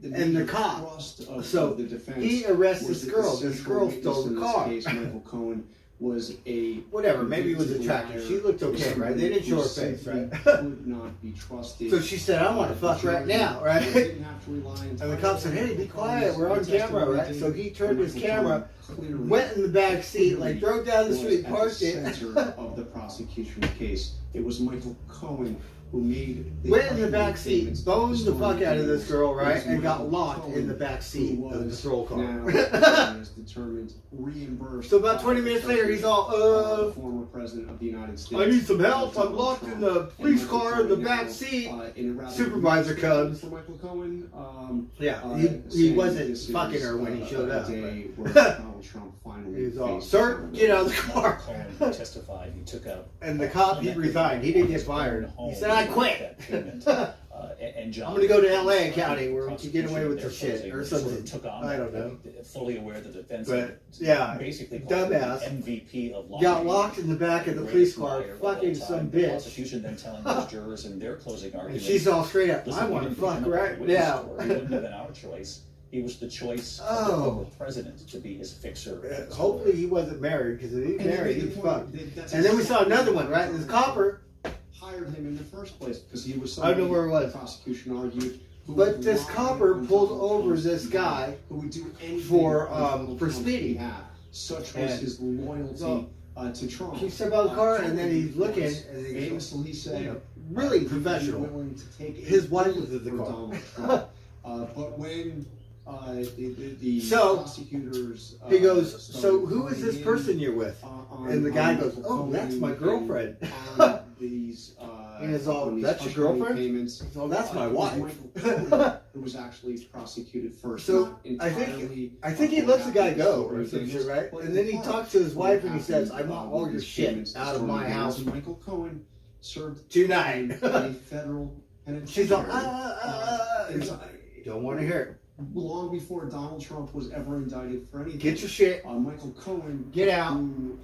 the and the main cop. thrust of So, the defense he arrests was this that girl. the This central girl witness stole in the this car. case, Michael Cohen, was a Whatever, maybe he was convicted attractive. liar She looked who okay, right? They didn't show her simply face, right? could not be trusted. So she said, I want to fuck right now, right? Didn't have to rely And the cop said, hey, be quiet, we're on camera, right? So he turned his Michael camera, Cohen clearly went in the back seat, like drove down the was street, at parked the it. center of the prosecution's case. It was Michael Cohen who made the Went in the back questioning seat, statements boned the story fuck out of this girl, right? It was And got Michael locked Cohen in the back seat who of the was patrol car. now, as determined, reimbursed. So about by 20 the minutes later, he's all, the former president of the United States. I need some help. I'm Donald locked Trump. in the And police Michael car in the Cohen back now, seat. in a rather Supervisor unique comes. For Michael Cohen, Yeah, saying he wasn't this fucking is, her when he showed a up. day but- where Donald Trump finally family. He's all, faced "Sir, some get out of the real car." Cohen, who testified, he took out. And the cop, he resigned. He didn't get fired. He said, "I quit." And John, I'm gonna go to LA County where we can get away with the shit or something. Took on I don't know. Fully aware that the defense, But, yeah, basically called him dumbass. MVP of law. Got locked in the back of the police car, fucking some The bitch. prosecution then telling those jurors in their closing And argument, she's all straight up, "Listen, "I we want to didn't fuck become a right witness now." for him. He wouldn't have been our choice. He was the choice of the Oh. former president to be his fixer. Hopefully he wasn't married, because if he's And they married, made the he's point fucked. that that's And then we saw another one, right? This copper. hired him in the first place because he was I don't know somebody where it was. the prosecution argued. Who But would this lie copper on pulled Donald over Trump's this behalf, guy who would do anything for, on Donald for Trump's speeding. behalf. Such was And his loyalty so, to Trump. he stepped out of the car, and then he's looking, was and he goes, famously said, you know, really he'd be professional. willing to take His a wife bullet was in the for car. Donald Trump. But when the So, prosecutors He goes, "So started who is this going person in, you're with?" on- And the guy on goes, Michael "Oh, that's Cohen my and girlfriend." on these, And it's all, on these "That's your hush money girlfriend?" Payments. "Oh, that's my It was wife." Michael Cohen who was actually prosecuted first. So, Not I think entirely he for lets the what guy happened go to or some Stormy shit, right? Daniels, And then he but talks to his what wife and he says, happened, "I want all with your these shit payments to out of Stormy my Daniels, house and Michael Cohen served tonight." a federal penitentiary. She's all, and He's like, "Don't want to hear it. long before Donald Trump was ever indicted for anything. Get your shit. Michael Cohen, Get out. who,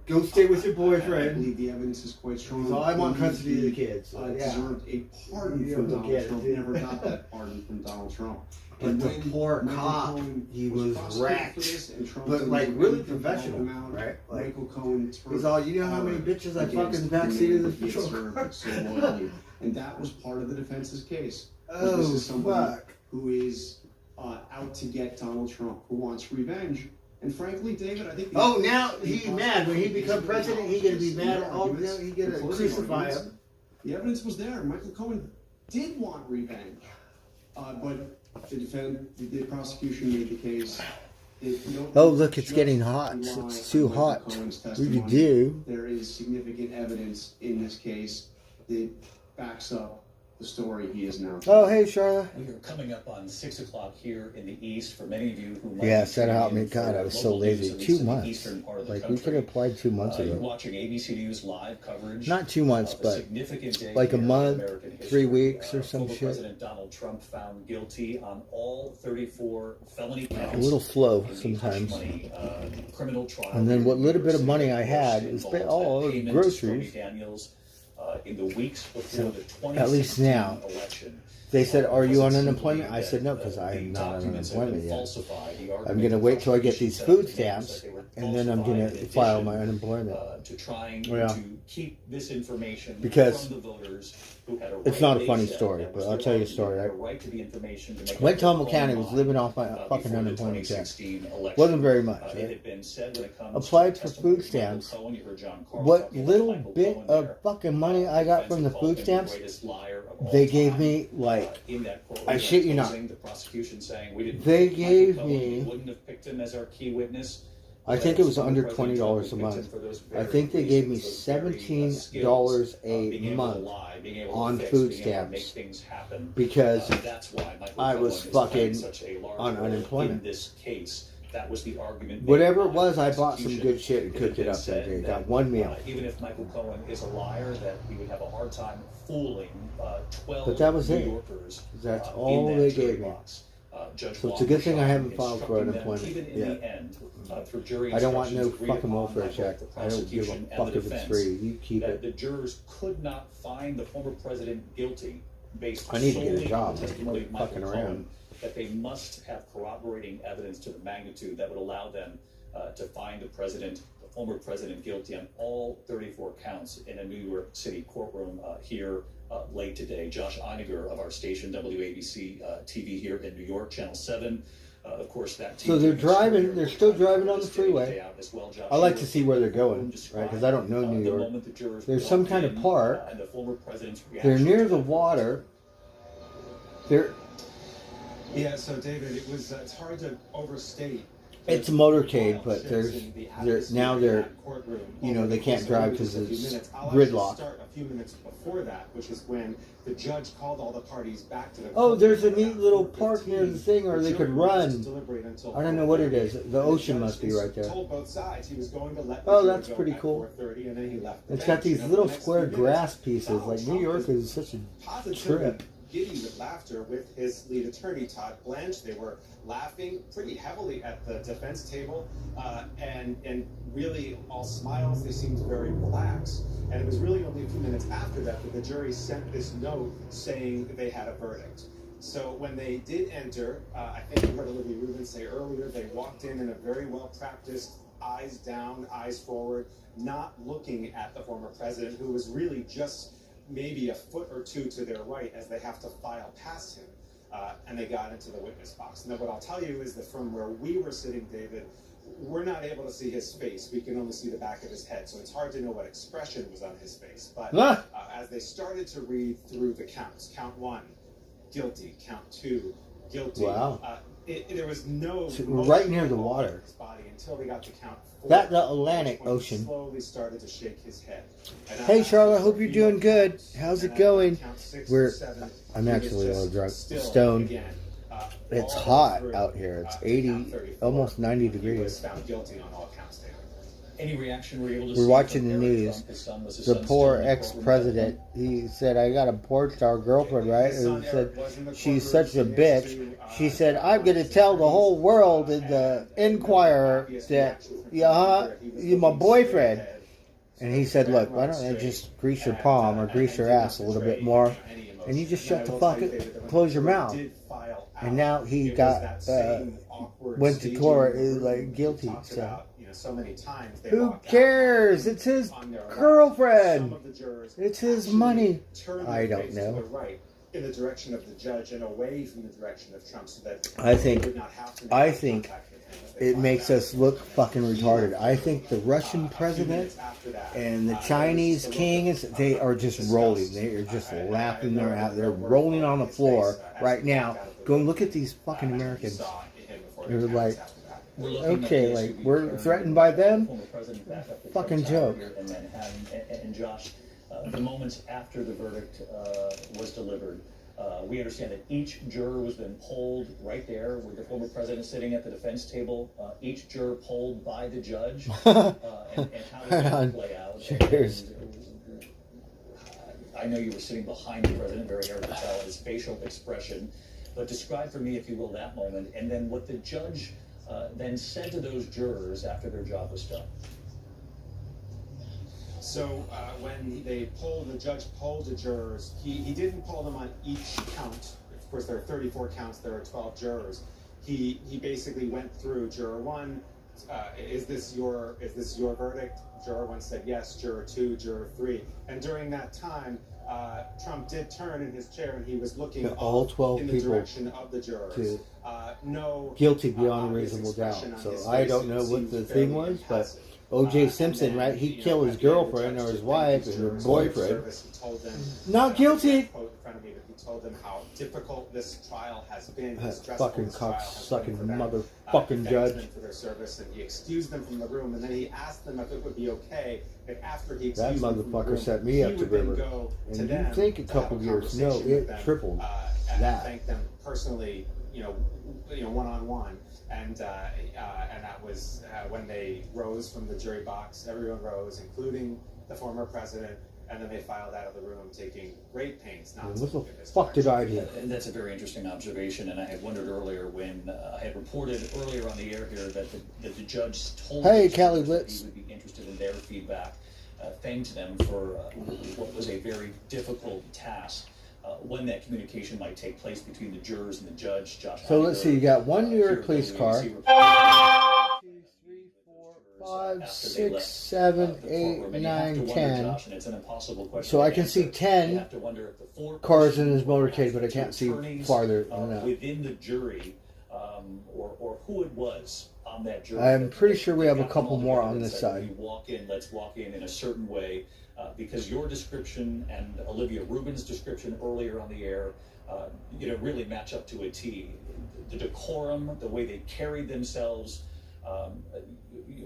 Go stay with your I boyfriend." believe the evidence is quite strong. He's all, "I want believe custody of the he, kids." So, yeah. deserved a pardon You from don't Donald get it, Trump. dude. Never got that pardon from Donald Trump. But And the when poor Michael cop, Cohen he was prosecuted wrecked. for this and Trump But, didn't like, do really anything to help professional, him out, right? Like, Michael Cohen turned he's all, "You know how many hard bitches I fuck in against the backseat the of man this he had patrol car?" served so loyally. And that was part of the defense's case. This Oh, is somebody fuck. who is out to get Donald Trump, who wants revenge. And frankly, David, I think. Oh, now he's mad. When he become president, he gonna be mad. The Oh, arguments, he the gonna closing crucify arguments, him. The evidence was there. Michael Cohen did want revenge, but the prosecution made the case. Oh, look, it's getting hot. It's too hot. What do you do? There is significant evidence in this case that backs up the story he is now. Oh, hey, Charlotte. We are coming up on 6 o'clock here in the east. For many of you who might Yeah, be said tuning out me. in God, for I was so local news, lazy. at least 2 in the months. eastern part of the Like, we country. could have applied 2 months You're ago. watching ABC News live coverage. Not 2 months, of a but significant day like a here in month, American 3 history. weeks or some Former shit. President Donald Trump found guilty on all 34 felony counts. A little slow in the sometimes. hush money, criminal trial. And then what little bit of money I had involved was spent all that the payment to Stormy groceries. Daniels, in the weeks before So, the 2016 at least now. election. They said, "Are you on It unemployment?" seemed I said, "No, that, because I the am not on documents had unemployment been yet. falsified. The I'm argument going to of wait till I get these frustration food set up stamps, that they were and then I'm going falsified to in file my addition, unemployment." to trying Yeah. to keep this information Because from the voters who had a right, it's not a they funny said, story, that but was I'll their tell you a argument, story, had right? a right to the information to make Went up to Humboldt their own County, was mind, living off my fucking before the unemployment check. 2016 election. Wasn't very much, It right? had been said when it comes Applied to for testimony food from Michael stamps. Cohen, you heard John Carl What talking about little Michael bit Cohen of there. fucking money I got from the Defense called food him stamps, the greatest liar of all they gave time. me, like, In that courtroom, I shit you not. closing, the prosecution saying we didn't They pick Michael gave Cohen, me- we wouldn't have picked him as our key witness. I think it was under $20 a month. I think they gave me $17 a month on food stamps because that's why Michael I Cohen was is fucking playing such a large on role unemployment. In this case, that was the argument. Whatever made it by was, the I bought some prosecution. good shit and It cooked had it been up that said day. that, Got one meal. Even if Michael Cohen is a liar, that he would have a hard time fooling 12 But that was New it. Yorkers. That's in all that they jury gave me. box. Judge So it's a good thing I haven't Walker filed for instructing them, unemployment even in yet. the end, through jury I don't want no instructions agreed fucking upon welfare by both check. the I don't give a prosecution and fuck the if it's defense, free. You keep that it. the jurors could not find the former president guilty based I need to get a solely job. on the testimony of Michael Fucking Cohen, around. that they must have corroborating evidence to the magnitude that would allow them to find the president, the former president, guilty on all 34 counts in a New York City courtroom here late today. Josh Einiger of our station WABC TV here in New York, Channel 7. Of course, that. So they're driving. They're still driving on the freeway. I like to see where they're going, right? Because I don't know New York. There's some kind of park. They're near the water. They're. Yeah, so David, it's hard to overstate It's a motorcade, but they can't drive because it's gridlock. Start a few minutes before that, which is when the judge called all the parties back to the Oh, there's a neat little park near the thing, or they could run. I don't know what it is. The ocean must be right there. Told both sides he was going to let Oh, that's pretty cool. 4:30, and then he left. It's got these little square grass pieces. Like New York is such a trip. Giddy with laughter with his lead attorney, Todd Blanche. They were laughing pretty heavily at the defense table and really all smiles. They seemed very relaxed. And it was really only a few minutes after that that the jury sent this note saying they had a verdict. So when they did enter, I think you heard Olivia Rubin say earlier, they walked in a very well-practiced, eyes down, eyes forward, not looking at the former president, who was really just maybe a foot or two to their right as they have to file past him. And they got into the witness box. Now, what I'll tell you is that from where we were sitting, David, we're not able to see his face. We can only see the back of his head, so it's hard to know what expression was on his face. But as they started to read through the counts, count 1, guilty, count 2, guilty. Wow. There was no right near the water. His body until they got to count 4. That the Atlantic Ocean. Slowly started to shake his head. Hey Charlotte, hope you're doing good. How's it going? I'm actually a little drunk, stoned. It's hot out here. It's 80, almost 90 degrees. Any reaction we're able to We're watching the news. The poor ex-president, he said, I got a porn star girlfriend, right? And he said, she's such a bitch. She said, I'm going to tell the whole world in the Inquirer that, you're my boyfriend. And he said, look, why don't I just grease your palm or grease your ass a little bit more? And you just shut the fuck up, close your mouth. And now he got, went to court, like, guilty, so. So many times who cares? It's his girlfriend. It's his money. I don't know. In the direction of the judge and away from the direction of Trump, so that I think it makes us look fucking retarded. I think the Russian president and the Chinese kings, they are just rolling. They are just laughing their ass. They're rolling on the floor right now. Go and look at these fucking Americans. They're like, okay, like, we're threatened by them? Fucking joke. And Josh, the moments after the verdict was delivered, we understand that each juror was then polled right there with the former president sitting at the defense table. Each juror polled by the judge. And how did that play out? Cheers. I know you were sitting behind the president, very hard to tell his facial expression. But describe for me, if you will, that moment, and then what the judge then said to those jurors after their job was done. So when the judge polled the jurors, he didn't poll them on each count. Of course, there are 34 counts. There are 12 jurors. He basically went through juror 1. Is this your verdict? Juror 1 said yes. Juror 2, juror 3, and during that time, Trump did turn in his chair and he was looking all 12 in the people direction of the jurors. No guilty beyond reasonable doubt. So I don't know what the thing was, but O.J. Simpson, right? He killed his girlfriend or his wife or her boyfriend. Not guilty. He told them how difficult this trial has been. Fucking cocksucking motherfucking judge. For their service, and he excused them from the room, and then he asked them if it would be okay if after he that excused them from the motherfucker room, set me up to river. And you think a couple years? No, it tripled that. Thank them personally, one-on-one. And that was when they rose from the jury box. Everyone rose, including the former president, and then they filed out of the room, taking great pains not to look at this. What the fuck did I do? And that's a very interesting observation. And I had wondered earlier when I had reported earlier on the air here that the judge told Callie that Litz. he would be interested in their feedback. Thanked them for what was a very difficult task. When that communication might take place between the jurors and the judge, Josh. So let's see, you got one New York police car. 2, 3, 4, 5, 6, 7, 8, 9, 10. So I can see 10 cars in his motorcade, but I can't see farther than that. Within the jury, or who it was on that jury. I'm pretty sure we have a couple more on this side. Let's walk in a certain way. Because your description and Olivia Rubin's description earlier on the air, really match up to a T. The decorum, the way they carried themselves,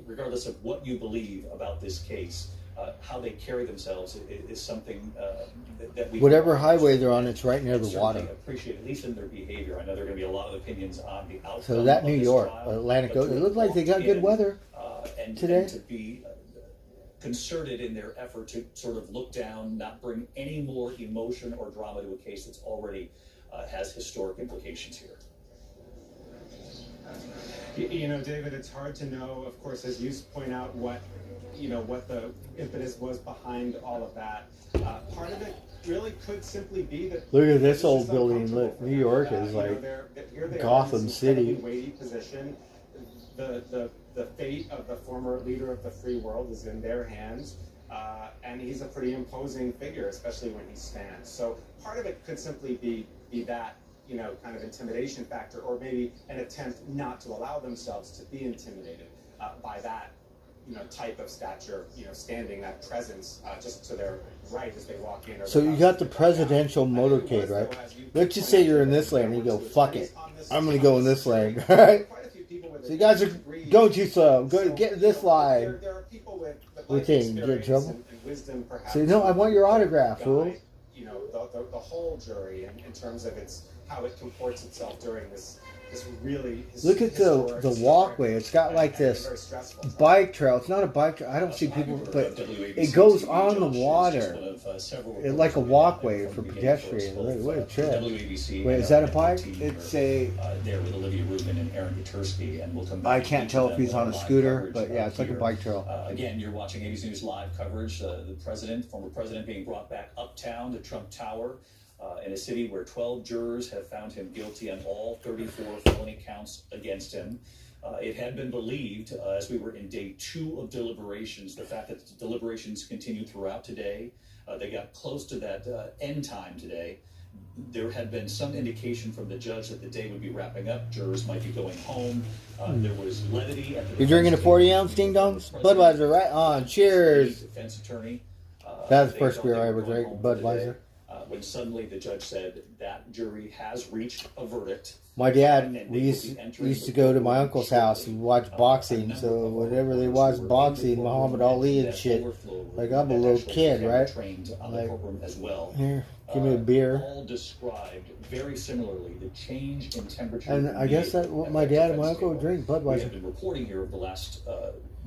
regardless of what you believe about this case, how they carry themselves is something that we... Whatever highway they're on, it's right near the water. Appreciate, at least in their behavior. I know there are going to be a lot of opinions on the outcome. So that of New this York, trial, Atlantic but Ocean, to it looked like they got walk good in, weather today. And to be concerted in their effort to sort of look down, not bring any more emotion or drama to a case that's already has historic implications here. You know, David, it's hard to know, of course, as you point out, what the impetus was behind all of that. Part of it really could simply be that... Look at this old building. Look, New York is like Gotham City. Weighty position. The fate of the former leader of the free world is in their hands. And he's a pretty imposing figure, especially when he stands. So part of it could simply be that, kind of intimidation factor, or maybe an attempt not to allow themselves to be intimidated by that, type of stature, standing, that presence, just to their right as they walk in. So you got the presidential motorcade, right? Let's just say you're in this lane and you go, fuck it, I'm going to go in this lane, right? So you guys are going too slow. Go get in this line. There are people with What thing? You get in trouble? and wisdom, perhaps. So I want your autograph, fool. Guide, the whole jury in terms of how it comports itself during this really... Look at the walkway. It's got like this bike trail. It's not a bike trail. I don't see people, but it goes on the water. It's like a walkway for pedestrians. What a trip. Wait, is that a bike? It's a... There with Olivia Rubin and Aaron Gutersky, and we'll come back. I can't tell if he's on a scooter, but yeah, it's like a bike trail. Again, you're watching ABC News live coverage. The former president being brought back uptown to Trump Tower. In a city where 12 jurors have found him guilty on all 34 felony counts against him. It had been believed, as we were in day 2 of deliberations, the fact that the deliberations continued throughout today, they got close to that end time today. There had been some indication from the judge that the day would be wrapping up. Jurors might be going home. There was levity at the... You're drinking a 40-ounce ding dongs? Budweiser, right on. Cheers. Defense attorney. That's the first beer I ever drank, Budweiser. When suddenly the judge said that jury has reached a verdict. My dad, we used to go to my uncle's house and watch boxing. So whenever they watched boxing, Muhammad Ali and shit, like I'm a little kid, right? Like, here, give me a beer. All described very similarly the change in temperature. And I guess that's what my dad and my uncle would drink, We Budweiser. have been reporting here over the last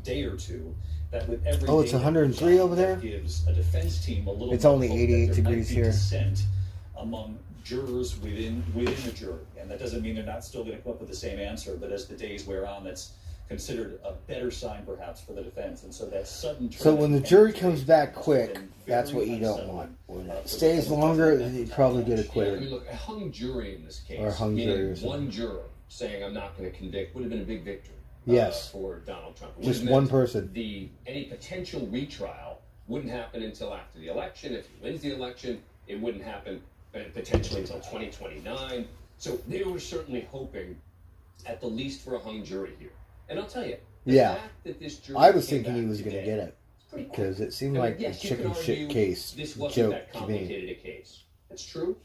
day or two. That with every Oh, it's 103 over there? Gives a defense team a little It's more only hope 88 that there degrees might be here. dissent among jurors within a jury, and that doesn't mean they're not still going to come up with the same answer. But as the days wear on, that's considered a better sign, perhaps, for the defense. And so that sudden. So when the jury comes back quick, that's what you don't want. When it stays longer, then you probably get I acquitted. mean, look, a hung jury in this case, Or hung meaning jury or something. one juror saying I'm not going to convict, would have been a big victory. Yes. For Donald Trump. It Just would have one meant person. Any potential retrial wouldn't happen until after the election. If he wins the election, it wouldn't happen potentially until 2029. So they were certainly hoping, at the least, for a hung jury here. And I'll tell you, the fact that this jury I was came thinking he back was going to today, get it. pretty quick. Because it seemed I mean, like a yes, you can chicken shit argue case this wasn't joke that to me. complicated a case. That's true.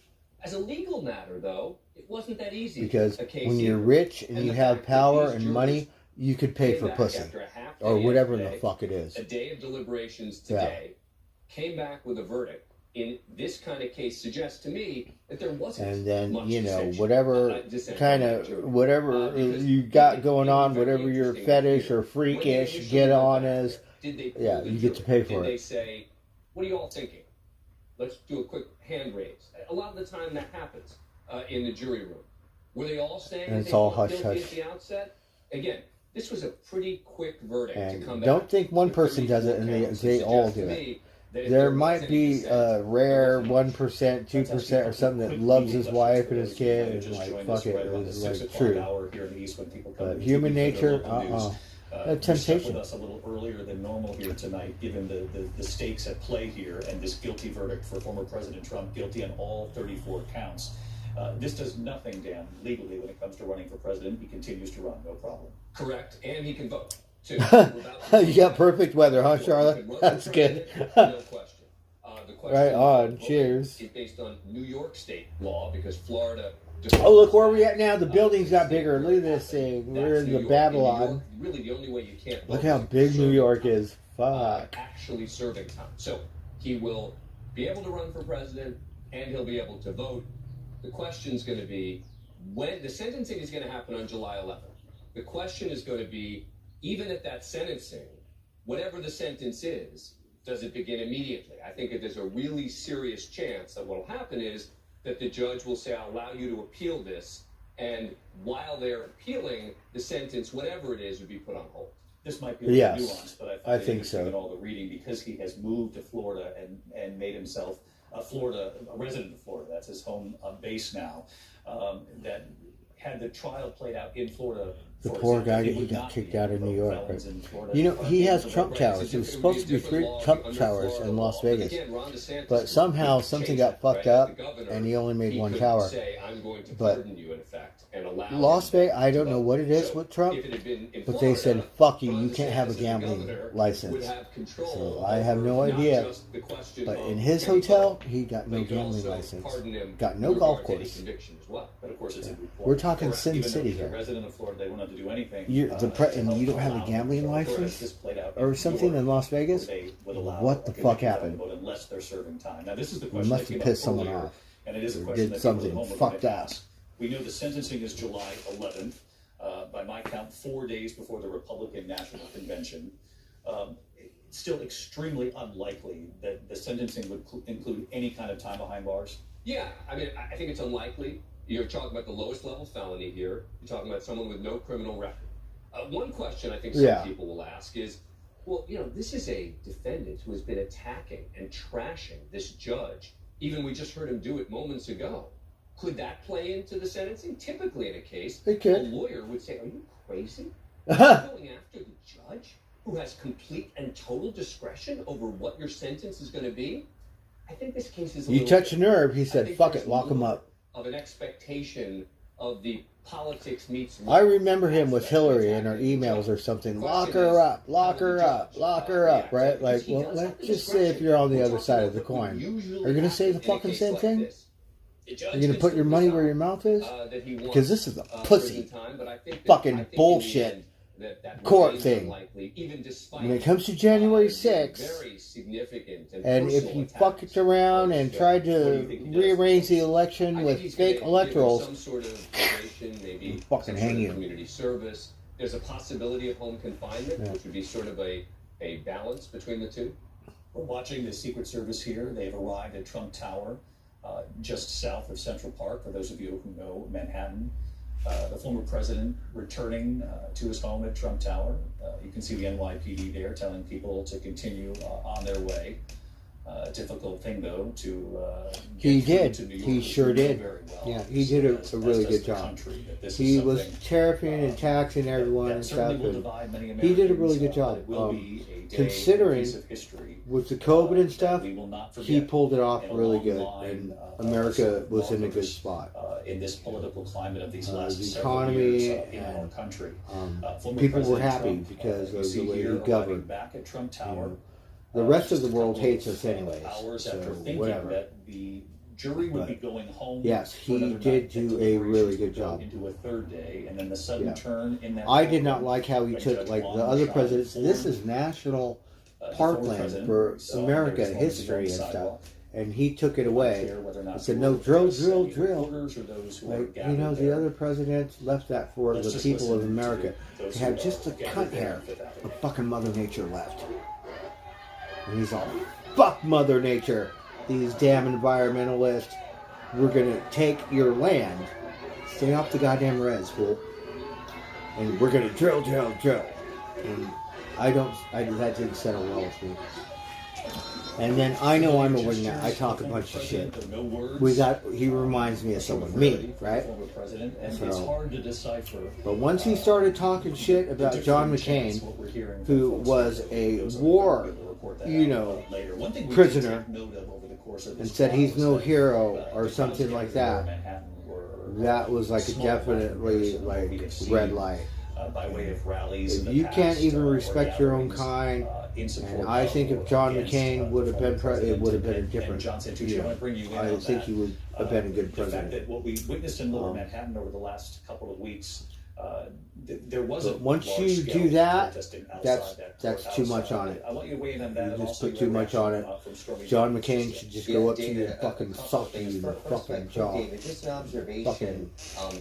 As a legal matter, though, it wasn't that easy. Because a case when you're either. rich and And you the have fact that power these and jurors money, you could pay came for back pussy. after a half Or day whatever the yesterday, fuck it is. A day of deliberations today, came back with a verdict. In this kind of case suggests to me that there wasn't And then, much you know, dissension. whatever Dissent kind from of, that jury. whatever Because you what got they going did on, very whatever your interesting fetish here, or when they freakish, initially get went on back as, there, did they pull yeah, the you get to jury? pay for Did they it. say, what are you all thinking? Let's do a quick hand raise. A lot of the time that happens in the jury room. Were they all saying And that it's they all felt hush guilty hush. at the outset? Again, this was a pretty quick verdict to come And back. don't think one with person does it 34 and counts. they It all suggests do to it. me that if There was might any be dissent, a rare there wasn't 1%, 2% or something that loves his wife and his kid and like, fuck it, it's like true. But human nature, a temptation. With us a little earlier than normal here tonight, given the stakes at play here and this guilty verdict for former President Trump, guilty on all 34 counts. This does nothing, Dan, legally when it comes to running for president. He continues to run, no problem. Correct, and he can vote too. You got perfect weather, huh, Charlotte? That's good. No question. The question Right on. of voting Cheers. is based on New York state law because Florida Oh, look where we at now. The buildings got bigger. Look at this thing. We're in the Babylon. Really, the only way you can't vote Look how is big New serving York time, is. Fuck. actually serving time. So he will be able to run for president and he'll be able to vote. The question is going to be when the sentencing is going to happen on July 11th. The question is going to be, even at that sentencing, whatever the sentence is, does it begin immediately? I think that there's a really serious chance that what will happen is that the judge will say, I'll allow you to appeal this, and while they're appealing, the sentence, whatever it is, would be put on hold. This might be a little Yes, nuanced, but I find it think interesting so. in all the reading because he has moved to Florida and made himself a resident of Florida. That's his home base now. That had the trial played out in Florida. The for poor example, guy, he he would got not kicked be out able of to New vote York. felons in Florida. You know, he has Trump Right. towers. There was supposed to be 3 Trump towers in Las Vegas. But somehow something got fucked up and he only made 1 tower. But Las Vegas, I don't know what it is with Trump, but they said, fuck you, you can't have a gambling license. So I have no idea. But in his hotel, he got no gambling license. Got no golf course. But of course, it's a report. We're talking Correct. Sin Even though City he's a here. resident of Florida, they won't have to do anything. And you don't have a gambling license or something in Las Vegas? What the fuck happened? Unless they're serving time. Now, this is the We question must that have came pissed up someone earlier, off. and it is a Or question did that something people at home are fucked gonna up. ask. We know the sentencing is July 11th. By my count, 4 days before the Republican National Convention. It's still extremely unlikely that the sentencing would include any kind of time behind bars. Yeah, I mean, I think it's unlikely. You're talking about the lowest level felony here. You're talking about someone with no criminal record. One question I think some people will ask is, well, you know, this is a defendant who has been attacking and trashing this judge. Even we just heard him do it moments ago. Could that play into the sentencing? Typically in a case, It could. a lawyer would say, are you crazy? You're going after the judge who has complete and total discretion over what your sentence is going to be? I think this case is a You little touch a nerve, he said, fuck it, lock him up. Of an expectation of the politics meets I remember him with Hillary in her emails or something. Lock her up, lock her up, lock her up, right? Like, well, let's just say if you're on the other side of the coin. Are you going to say the fucking same thing? Are you going to put your money where your mouth is? Because this is a pussy fucking bullshit court thing. When it comes to January 6th, and if you fuck it around and try to rearrange the election with fake electorals, maybe fucking hang you. Community service. There's a possibility of home confinement, which would be sort of a balance between the two. We're watching the Secret Service here. They've arrived at Trump Tower, just south of Central Park, for those of you who know Manhattan. The former president returning to his home at Trump Tower. You can see the NYPD there telling people to continue on their way. Difficult thing, though, to he get did. to New York. He sure did. Very well. Yeah, he did a really good job. He was terrifying and taxing everyone and stuff. And he did a really good job. Considering with the COVID and stuff, he pulled it off really good, and America was in a good spot. In this political climate of these last The several economy years in our and country, people were President happy Trump, because you of see the way here he arriving governed. back at Trump Tower. The rest of the just a world couple hates of us anyways, hours so after thinking whatever. that the jury would be going home. Yes, for he another did night, do that a really deliberations good would go job. into a third day, and then the sudden Yeah. turn in that. I did not courtroom like how he when took, Judge like Long the other shot presidents, forward. this is national The former parkland president for saw America there was going to be history on and the stuff. sidewalk. And he took it away. Care whether or not He said, you no, were drill, press, drill, any drill. reporters or those who were Like, you gathered know, the there. other presidents left that for Let's the just people of listen America to those to who have are just a gathered cunt there hair on Fifth Avenue. of fucking Mother Nature left. And he's all, fuck Mother Nature, these damn environmentalists. We're going to take your land. Stay off the goddamn res, fool. And we're going to drill, drill, drill. And that didn't settle well with me. And then I know I'm a wingman. I talk a bunch of shit. He reminds me of someone, me, right? But once he started talking shit about John McCain, who was a war, prisoner, and said he's no hero or something like that, that was like a definitely like red light. by way of rallies. If in the you past, can't even or respect your own gatherings, kind, in support and I think of if John or against, McCain would have been former it would have been a president. different. And John Santucci, You I know, want to bring you in I on think that. he would have been a good The fact president. that what we witnessed in Lower Manhattan over the last couple of weeks, there wasn't. But once you large-scale do that, protesting outside that's that that's courthouse. too much on it. I want you to weigh in on that. You and just also put your too much on reaction, it. from Stormy John Daniels. McCain should just go up to you and fucking sock you in the fucking jaw. David, just an observation. Fucking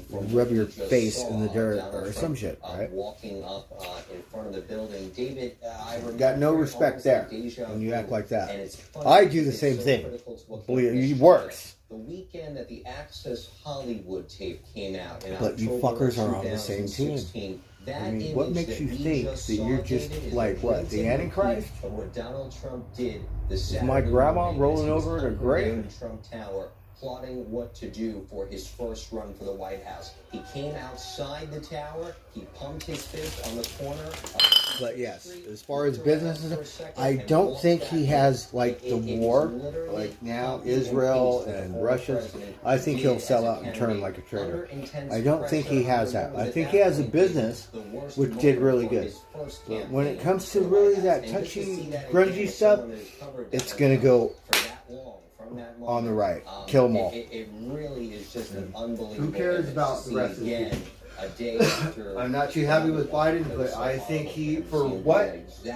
from rub what your you just face in the saw, dirt Donald or Trump, some shit, right? Walking up in front of the building, David. I remember Got no respect almost there like deja when you vu, act like that. and it's funny I do the because same it's so thing. critical to what Believe Trump you, is worse. The weekend that the Access Hollywood tape came out in But you October fuckers are on the same team. 2016, that I mean, what image makes that you we think just that saw, you're just David, is like a what, the printed Antichrist? repeat of what Donald Trump did the Is Saturday my grandma morning rolling as he was over at a hunkered grave? down in Trump Tower, plotting what to do for his first run for the White House. He came outside the tower. He pumped his fist on the corner. But yes, as far as businesses, I don't think he has like the war, like now Israel and Russia. I think he'll sell out and turn like a traitor. I don't think he has that. I think he has a business which did really good. But when it comes to really that touchy, grungy stuff, it's gonna go on the right. Kill them all. It really is just an unbelievable. Who cares image about to the rest see of the again, people? A day after I'm not too happy with Biden, but I think he, for what his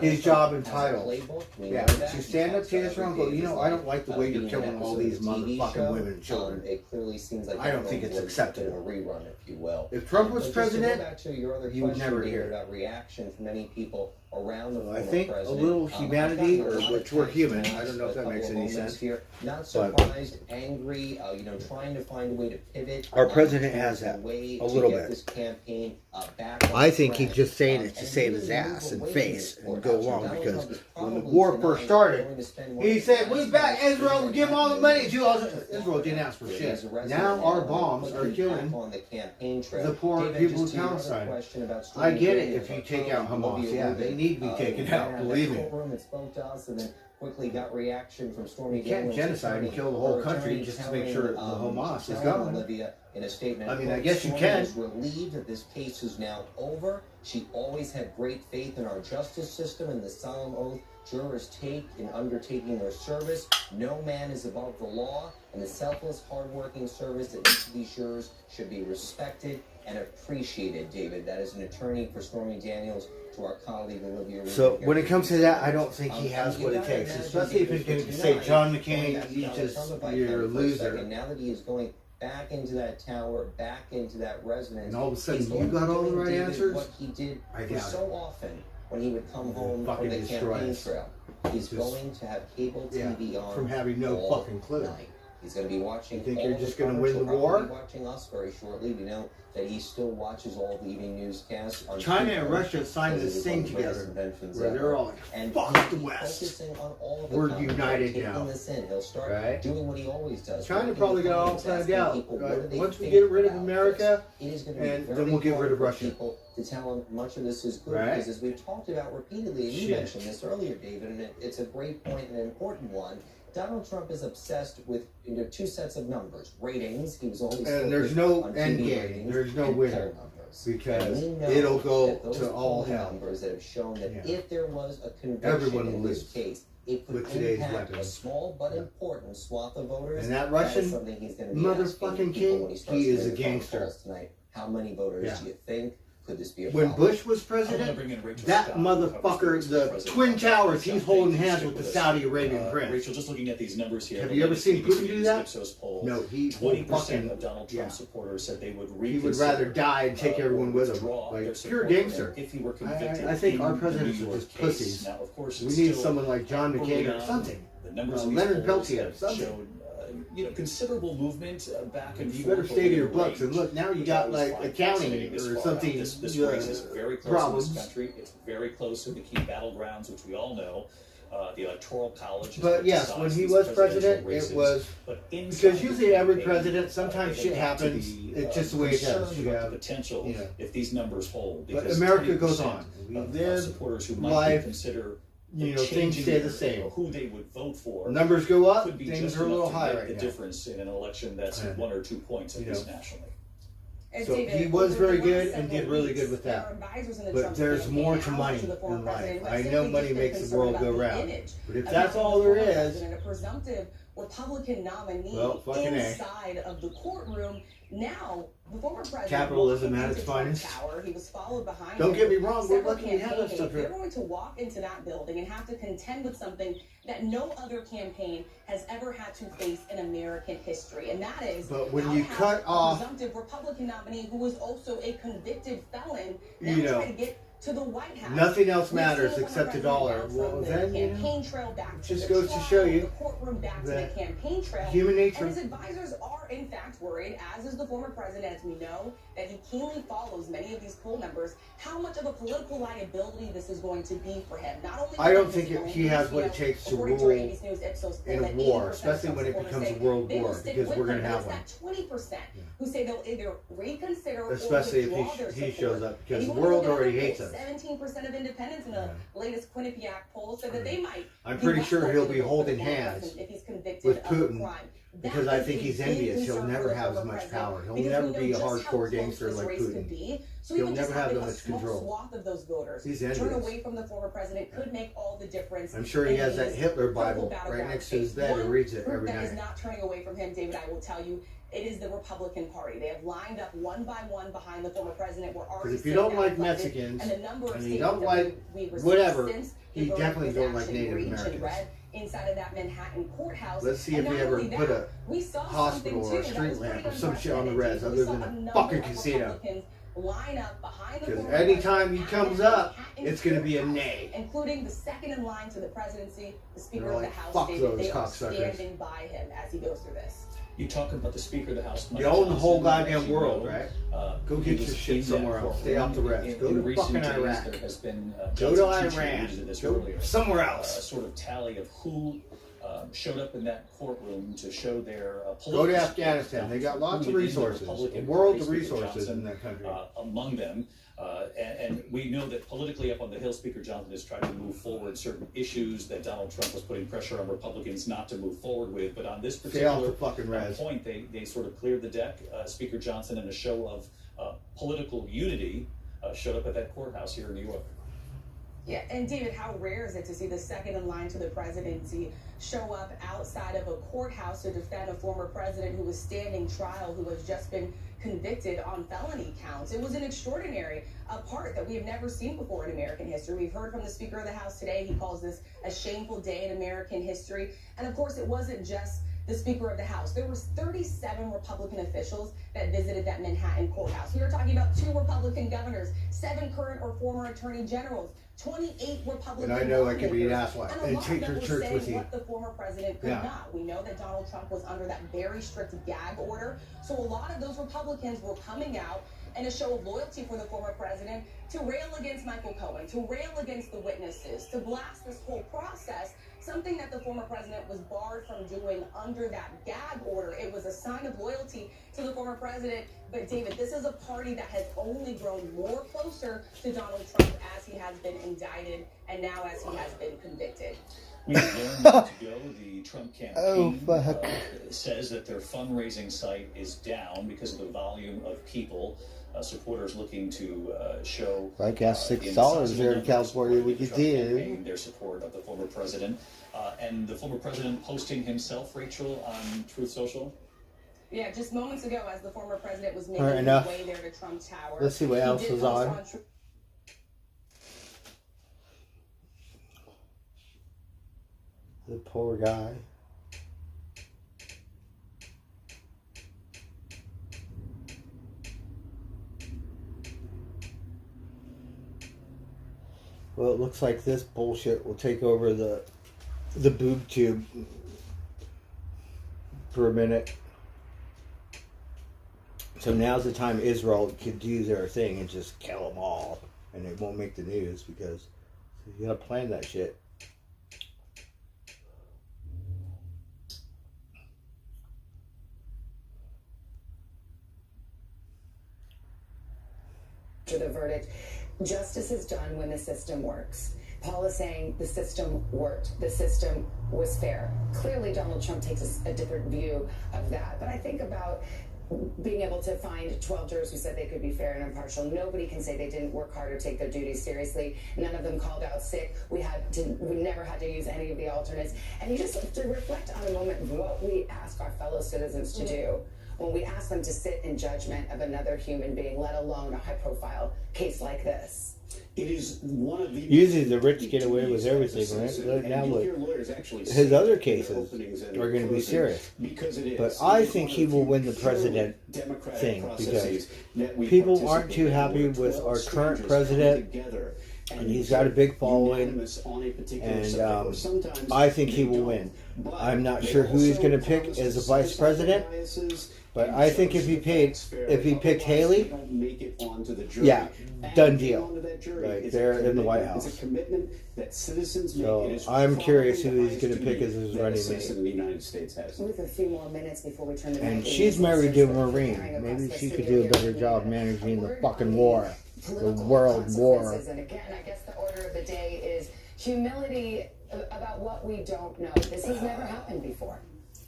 his job entitled, yeah, to stand up to Israel and go, you know, I don't like the way you're killing all these motherfucking women and children. It clearly seems like I don't think it's acceptable. A rerun, if you will. If Trump was But just president, to go back to your other you would question, never David, hear it. about reaction from many people around the So I former think a president. little I've humanity, gotten a or lot of which we're texts human, now, I don't know if a that makes couple any of moments sense. Here. Not But- surprised, angry, trying to find a way to pivot. Our president has a that, way a little to get bit. This campaign back on I think track. he's just saying it to And save really his ass move and away face from and this go courthouse. along, Donald because Trump is when the probably war tonight first started, going to spend one he of said, his we last back nights Israel, we in give them all the money. Israel didn't ask for He shit. is arrested Now and our now bombs put are back killing on the campaign trail. the poor David, people just in to your other Palestine. question about I Stormy get it Daniels, if you our take out colleague Hamas. Olivia Yeah, they Rubin, need to be taken out, ran believe that me. courtroom and spoke to us, and then quickly got reaction from Stormy You can't Daniels. genocide and kill the whole Her country attorney just to make sure the Hamas is telling gone. Olivia in a statement, I mean, I quote, guess you Stormy can. is relieved that this case is now over. She always had great faith in our justice system and the solemn oath jurors take in undertaking their service. No man is above the law, and the selfless, hardworking service that each of these jurors should be respected and appreciated. David, that is an attorney for Stormy Daniels, to our colleague Olivia Rubin. So when it comes to that, I don't think he has what it takes. Especially if he's going to say John McCain, you're a loser. And now that he is going back into that tower, back into that residence, And all of a sudden he's you going got to all the do, right David, answers? What he did I for doubt so often when he would come home fucking from the destroy campaign us. trail. He's Just- going to have cable TV on from having no all fucking clue. night. He's going to be watching. You think all you're the just gonna coverage. win the He'll probably war? be watching us very shortly. We know that he still watches all the evening newscasts. On China and Twitter, Russia signed because it this is thing one of the greatest together inventions where ever. they're all like, And fuck he'll the be West. focusing on all of the We're comments, united taking now. this in. He'll start Right? doing what he always does. China Looking probably at got all comments, planned asking out. people, what do they Once we think get rid of about America, this? It is going to be and very then we'll get rid of hard for Russia. people to tell them much of this is good, Right? because as we've talked about repeatedly, and you Shit. mentioned this earlier, David, and it's a great point and an important one. Donald Trump is obsessed with two sets of numbers: ratings. He was always And there's focused no on end TV game. ratings, There's no and winner. poll numbers. Because And we know it'll go that those to all polling hell. numbers that have shown that Yeah. if there was a conviction Everyone will in this lose case, it could with today's impact a weapons. small but important swath of voters. And that That Russian is something he's going to be motherfucking asking people king, when he starts he is a getting phone gangster. calls tonight. How many voters Yeah. do you think? Could this be a When problem? Bush was I want to president, bring in Rachel that Scott, motherfucker, who covers the President Twin Trump. Towers, he's Thank holding you. hands Stick with the us. Saudi Arabian prince. Rachel, just looking at these numbers here. Have the you ever latest seen ABC Putin do News that? Ipsos poll, No, he 20% fucking, of Donald Trump yeah. supporters said they would He would reconsider, rather die and take everyone with him. withdraw Like, their pure support gangster. if he were convicted. I think in our the presidents New are York just case. pussies. Now, of course, We it's need still someone like John McCain or early on. something. The numbers of these Leonard polls Peltier, have something. showed, considerable movement back and You forth. better stay to your over the books. And range, look, now you which got I always like find accounting fascinating this or far out. something. This race is very close problems. in this country. It's very close in the key battlegrounds, which we all know. The Electoral College. Is But what yes, decides when he these was presidential president, races. it was But inside because the usually every campaign, president, sometimes they shit get back to happens. the, It's just the way it concern does. You about have, the potential you know. if these numbers hold. But Because America goes 20% on. We of live supporters who might life, be consider you know, things changing stay the their- same. Who they would vote for. Numbers go up, Could be things just are a little enough to high make right the now. difference in an election that's Yeah. 1 or 2 points at You least know. nationally. And So David, he was over very the good last and did several really weeks, good with there that. are advisors in the But Trump there's campaign more and to allies money of the former in life. president who I have know simply money just been makes the concerned world about go the round. image But if of that's having all the there former is, president, a presumptive Republican nominee well, fucking A. inside of the courtroom. Now, the former president Capitalism walked at into its Trump finest. Tower. He was followed behind Don't him get me with wrong, we're several lucky we have that campaign stuff aides. They're here. going to walk into that building and have to contend with something that no other campaign has ever had to face in American history, and that is But when how you to have cut a off, presumptive Republican nominee who was also a convicted felon now you know, try to get to the White House. nothing else We've matters seen except the President dollar. Donald Well, Trump then, the you know, campaign trail back to just the goes to trial, show you the courtroom back to the that campaign trail. human nature. And his advisors are in fact worried, as is the former president, as we know, that he keenly follows many of these poll numbers, how much of a political liability this is going to be for him. Not only I don't his think own he has what it base, takes to according rule our ABC News Ipsos poll, in a that war, 80% especially of when it supporters becomes say a world they will war, stick because with we're him. going to have There's one. that 20% who say they'll either reconsider Especially or withdraw if their he support. shows up, because the And even world when we already look at hates the us. 17% of independents in the latest Quinnipiac poll said that they might. I'm be pretty less sure he'll likely be to vote for holding the former hands president if he's convicted with of a Putin, crime. because That I is think a he's big envious. He'll concern never for the have as former much president, power. He'll because never we know be a just how hardcore close gangster this like race could Putin. be. So He'll even just never have having that a much small control. swath of those voters He's turn envious. away from the former president could make all the difference. I'm sure he in has that these Hitler critical Bible right battleground next to his states. bed and One reads it group every that is night. not turning away from him, David, I will tell you, it is the Republican Party. They have lined up one by one behind the former president. We're already Because if you seeing don't that like reflected Mexicans, and the number of and you statements don't that like we've received whatever, since the he verdict definitely was don't like actually Native reached and Americans. read inside of that Manhattan courthouse. Let's see And if we not ever only put that, a we saw hospital something or a too that street was lamp pretty or some shit on the res unprecedented. other We than saw a number fucking of casino. Republicans line up behind the Because former anytime he president comes at the up, Manhattan it's going to be a courthouse, nay. including the second in line to the presidency, the Speaker They're of the like, House, "Fuck David. those They are cocksuckers." standing by him as he goes through this. You talk about the Speaker of the House. You own the whole goddamn As you world, know, right? he Go get was your shit in that somewhere else. Stay off the courtroom. rest. In Go to recent fucking days, Iraq. There has been Go to Johnson Tucci Iran. alluded to this Go earlier, somewhere a else. sort of tally of who showed up in that courtroom to show their Go political to support Afghanistan. They got lots of within the resources. A Republican world of Party, Speaker resources Johnson, in that country. among them. And we know that politically up on the Hill, Speaker Johnson is trying to move forward certain issues that Donald Trump was putting pressure on Republicans not to move forward with. But on this Stay off particular the fucking res. point, they sort of cleared the deck. Speaker Johnson, in a show of political unity, showed up at that courthouse here in New York. Yeah, and David, how rare is it to see the second in line to the presidency show up outside of a courthouse to defend a former president who was standing trial, who has just been convicted on felony counts? It was an extraordinary part that we have never seen before in American history. We've heard from the Speaker of the House today. He calls this a shameful day in American history. And of course, it wasn't just the Speaker of the House. There was 37 Republican officials that visited that Manhattan courthouse. We are talking about 2 Republican governors, 7 current or former attorney generals, 28 Republican And I know I could be an lawmakers, asswipe. and a And lot take that your were church saying with you. what the former president could Yeah. not. We know that Donald Trump was under that very strict gag order. So a lot of those Republicans were coming out in a show of loyalty for the former president to rail against Michael Cohen, to rail against the witnesses, to blast this whole process, something that the former president was barred from doing under that gag order. It was a sign of loyalty to the former president. But David, this is a party that has only grown more closer to Donald Trump as he has been indicted and now as he has been convicted. We learned months ago the Trump campaign says that their fundraising site is down because of the volume of people, supporters looking to show. If I got $6 sizable there in numbers California, we supporting the could Trump do. campaign, their support of the former president. And the former president posting himself, Rachel, on Truth Social. Yeah, just moments ago, as the former president was All making right, his enough. way there to Trump Tower. Let's see what he else did is post on. Truth The poor guy. Well, it looks like this bullshit will take over the boob tube for a minute. So now's the time Israel could do their thing and just kill them all, and it won't make the news because you gotta plan that shit. To the verdict, justice is done when the system works. Paul is saying the system worked. The system was fair. Clearly, Donald Trump takes a different view of that. But I think about being able to find 12 jurors who said they could be fair and impartial. Nobody can say they didn't work hard or take their duties seriously. None of them called out sick. We never had to use any of the alternates. And you just have to reflect on a moment of what we ask our fellow citizens to do when we ask them to sit in judgment of another human being, let alone a high-profile case like this. It is one of the Usually the rich get away with everything, right? Now look, his other cases are going to be serious. But I think he will win the president thing because people aren't too happy with our current president, and he's got a big following, and I think he will win. I'm not sure who he's going to pick as a vice president, but I think if he picked Haley, yeah, done deal. Right there in the White House. So I'm curious who he's going to pick as his running mate. With a few more minutes before we turn the And she's married to a Marine. Maybe she could do a better job managing the fucking war, the world war. And again, I guess the order of the day is humility about what we don't know. This has never happened before.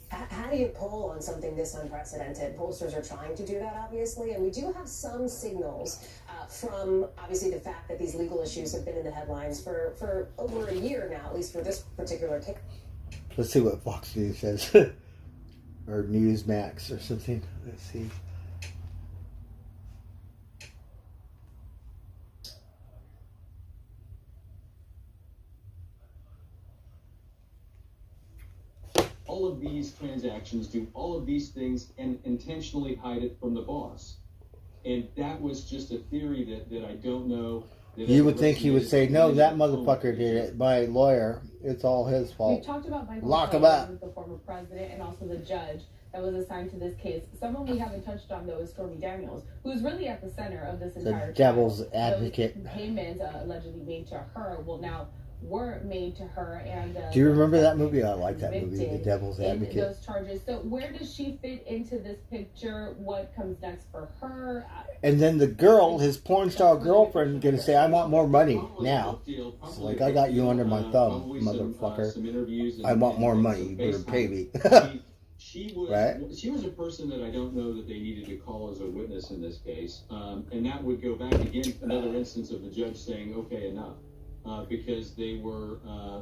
How do you poll on something this unprecedented? Pollsters are trying to do that, obviously, and we do have some signals from, obviously, the fact that these legal issues have been in the headlines for over a year now, at least for this particular case. Let's see what Fox News says. Or Newsmax or something. Let's see. All of these transactions do all of these things and intentionally hide it from the boss. And that was just a theory that I don't know. You would think he would say, no, that motherfucker did it. My lawyer, it's all his fault. We talked about Michael Lock him Cohen, up. the former president, and also the judge that was assigned to this case. Someone we haven't touched on, though, is Stormy Daniels, who's really at the center of this entire The devil's trial. advocate. Those payments allegedly made to her were made to her, and Do you remember that movie? I like that movie, The Devil's in Advocate. those charges. So where does she fit into this picture? What comes next for her? And then the girl, his porn star girlfriend, gonna say, I want more money now. It's like, I got you under my thumb, motherfucker. I want more money. You better pay me. She was, right? She was a person that I don't know that they needed to call as a witness in this case. And that would go back again, another instance of the judge saying, okay, enough. Because they were,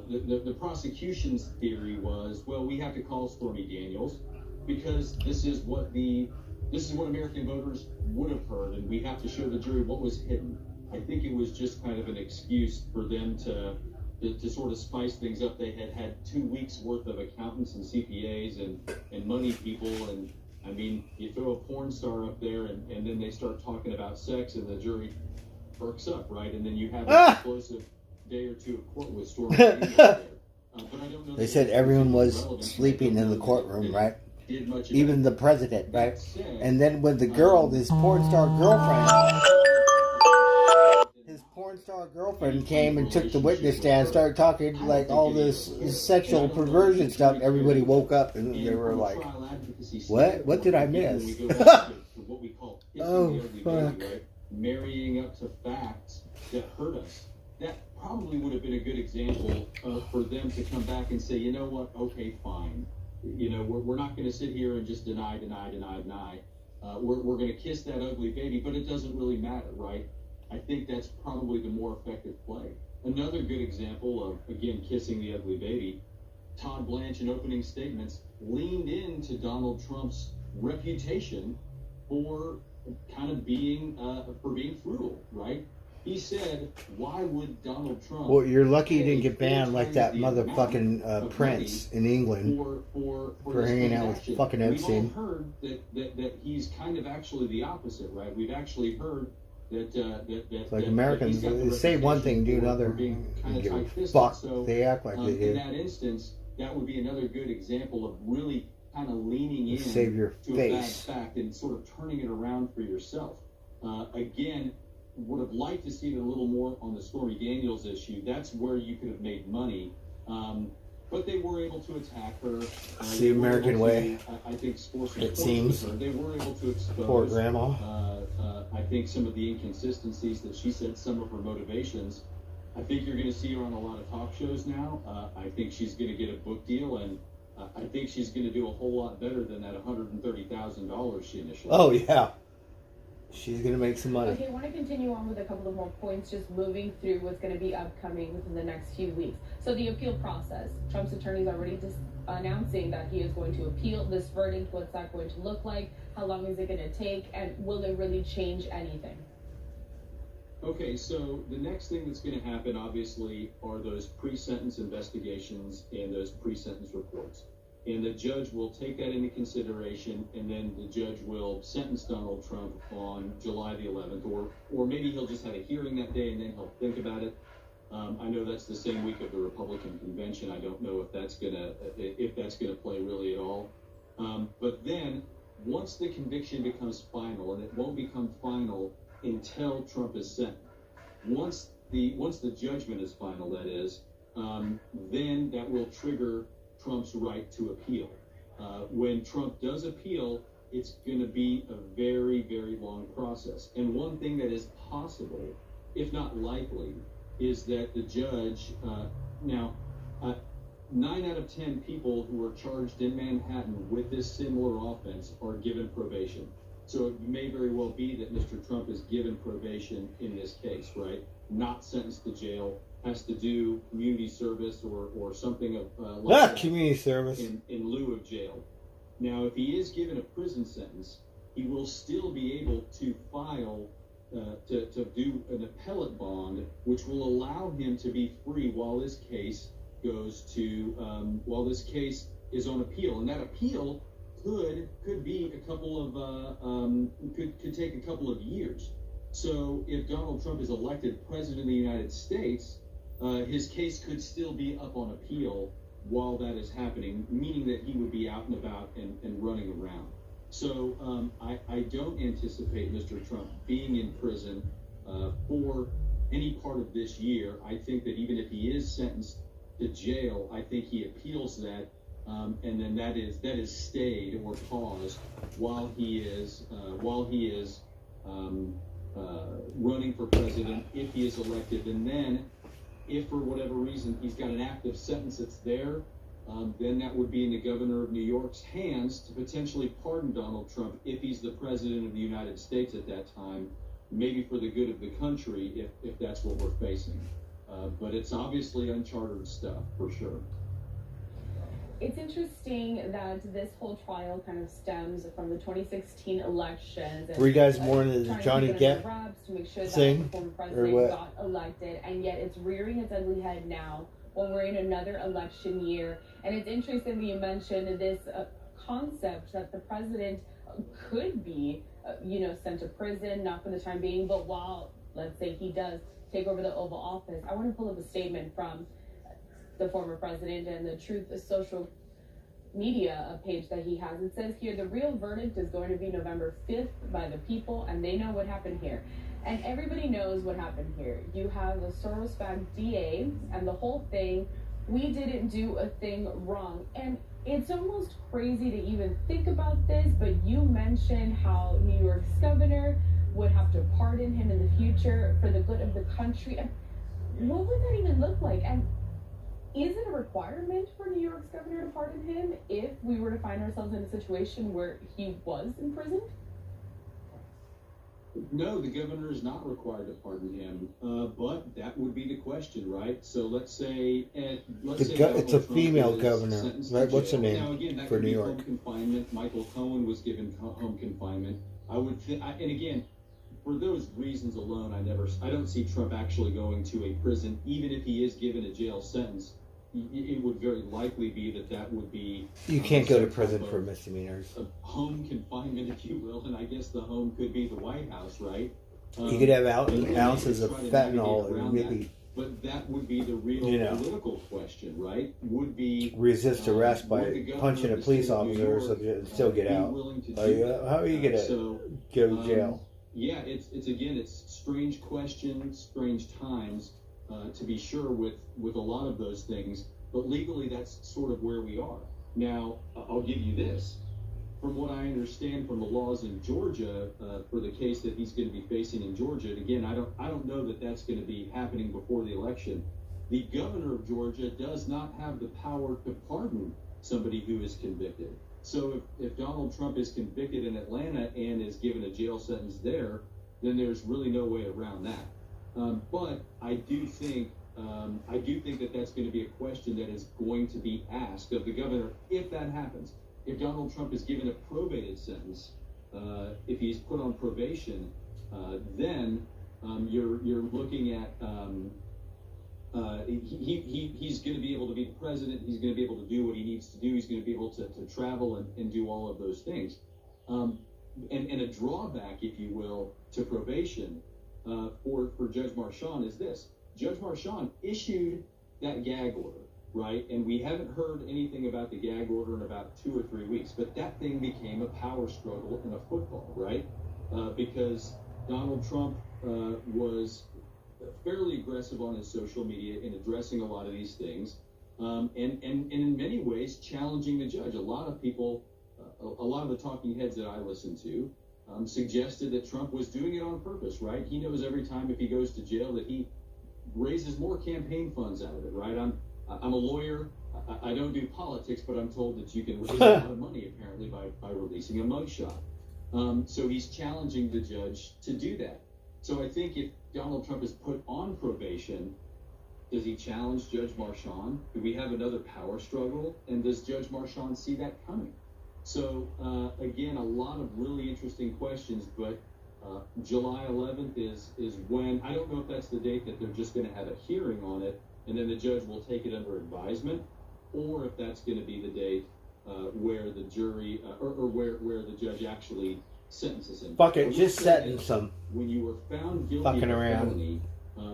the prosecution's theory was, well, we have to call Stormy Daniels because this is what American voters would have heard, and we have to show the jury what was hidden. I think it was just kind of an excuse for them to sort of spice things up. They had 2 weeks worth of accountants and CPAs and money people, and I mean, you throw a porn star up there and then they start talking about sex and the jury perks up, right? And then you have an explosive day or two of court with Stormy Daniels there. But I don't know. They said everyone was sleeping in the courtroom, right? Even the president, right? And then when the girl, this porn star girlfriend came and took the witness stand, started talking like all this sexual perversion stuff, everybody woke up and they were like, what did I miss? Oh, fuck. Marrying up to facts that hurt us. That probably would have been a good example for them to come back and say, you know what, okay, fine. You know, we're not going to sit here and just deny. We're going to kiss that ugly baby, but it doesn't really matter, right? I think that's probably the more effective play. Another good example of, again, kissing the ugly baby, Todd Blanche in opening statements leaned into Donald Trump's reputation for kind of being frugal, right? He said, why would Donald Trump... Well, you're lucky you didn't get banned like that motherfucking Prince in England for hanging out with fucking Epstein. We've all heard that he's kind of actually the opposite, right? We've actually heard that like Americans, they say one thing, do another. Fuck, they act like they do. In that instance, that would be another good example of really kind of leaning in Save your to face. a bad fact and sort of turning it around for yourself. Again, would have liked to see it a little more on the Stormy Daniels issue. That's where you could have made money. But they were able to attack her. It's the American way. I think it seems. They were able to expose. Poor grandma. I think some of the inconsistencies that she said, some of her motivations. I think you're going to see her on a lot of talk shows now. I think she's going to get a book deal, and I think she's going to do a whole lot better than that $130,000 she initially. Oh yeah, she's gonna make some money. Okay, I want to continue on with a couple of more points, just moving through what's going to be upcoming within the next few weeks. So the appeal process. Trump's attorney is already announcing that he is going to appeal this verdict. What's that going to look like? How long is it going to take? And will it really change anything? Okay, so the next thing that's going to happen, obviously, are those pre-sentence investigations and those pre-sentence reports. And the judge will take that into consideration, and then the judge will sentence Donald Trump on July the 11th, or maybe he'll just have a hearing that day and then he'll think about it. I know that's the same week of the Republican convention. I don't know if that's gonna play really at all. But then, once the conviction becomes final, and it won't become final until Trump is sentenced. Once the judgment is final, that is, then that will trigger Trump's right to appeal. When Trump does appeal, it's going to be a very, very long process. And one thing that is possible, if not likely, is that the judge, 9 out of 10 people who are charged in Manhattan with this similar offense are given probation. So it may very well be that Mr. Trump is given probation in this case, right? Not sentenced to jail, has to do community service or something of like that community service in lieu of jail. Now, if he is given a prison sentence, he will still be able to file to do an appellate bond, which will allow him to be free while this case goes to while this case is on appeal, and that appeal could be a couple of could take a couple of years. So if Donald Trump is elected president of the United States, his case could still be up on appeal while that is happening, meaning that he would be out and about and running around. So I don't anticipate Mr. Trump being in prison for any part of this year. I think that even if he is sentenced to jail, I think he appeals that, and then that is stayed or paused while he is running for president if he is elected. And then, if for whatever reason he's got an active sentence that's there, then that would be in the governor of New York's hands to potentially pardon Donald Trump if he's the president of the United States at that time, maybe for the good of the country if that's what we're facing. But it's obviously uncharted stuff, for sure. It's interesting that this whole trial kind of stems from the 2016 elections. And were you guys more into the Johnny Depp to make sure thing, that the former president got elected, and yet it's rearing its ugly head now when we're in another election year. And it's interesting that you mentioned this concept that the president could be, sent to prison, not for the time being, but while, let's say, he does take over the Oval Office. I want to pull up a statement from the former president and the Truth social media page that he has. It says here, the real verdict is going to be November 5th by the people, and they know what happened here. And everybody knows what happened here. You have a Soros-backed DA, and the whole thing, we didn't do a thing wrong. And it's almost crazy to even think about this, but you mentioned how New York's governor would have to pardon him in the future for the good of the country. And what would that even look like? And is it a requirement for New York's governor to pardon him if we were to find ourselves in a situation where he was imprisoned? No, the governor is not required to pardon him, but that would be the question, right? So let's say it's a female governor, right? What's her name? Now again, that for could New be York? Home confinement. Michael Cohen was given home confinement. I would, and again, for those reasons alone, I don't see Trump actually going to a prison, even if he is given a jail sentence. It would very likely be that would be... You can't go to prison for misdemeanors. Home confinement, if you will, and I guess the home could be the White House, right? You could have ounces of fentanyl and maybe... But that would be the real political question, right? Would be... resist arrest by punching a police officer and still get out. How are you going to go to jail? Yeah, it's strange questions, strange times. To be sure, with a lot of those things, but legally that's sort of where we are. Now, I'll give you this. From what I understand from the laws in Georgia, for the case that he's going to be facing in Georgia, and again, I don't know that that's going to be happening before the election. The governor of Georgia does not have the power to pardon somebody who is convicted. So if Donald Trump is convicted in Atlanta and is given a jail sentence there, then there's really no way around that. But I do think that that's going to be a question that is going to be asked of the governor if that happens. If Donald Trump is given a probated sentence, if he's put on probation, then you're looking at he's going to be able to be the president. He's going to be able to do what he needs to do. He's going to be able to travel and do all of those things. And a drawback, if you will, to probation for Judge Marchand is this. Judge Marchand issued that gag order, right? And we haven't heard anything about the gag order in about 2 or 3 weeks. But that thing became a power struggle in a football, right? Because Donald Trump was fairly aggressive on his social media in addressing a lot of these things, and in many ways challenging the judge. A lot of people, a lot of the talking heads that I listen to, suggested that Trump was doing it on purpose, right? He knows every time if he goes to jail that he raises more campaign funds out of it, right? I'm a lawyer. I don't do politics, but I'm told that you can raise a lot of money apparently by releasing a mugshot. So he's challenging the judge to do that. So I think if Donald Trump is put on probation, does he challenge Judge Marchand? Do we have another power struggle? And does Judge Marchand see that coming? So again, a lot of really interesting questions, but July 11th is when, I don't know if that's the date that they're just going to have a hearing on it, and then the judge will take it under advisement, or if that's going to be the date where the jury, or where the judge actually sentences him. Fuck it, just sentence him. When you were found guilty Fucking of a around. felony,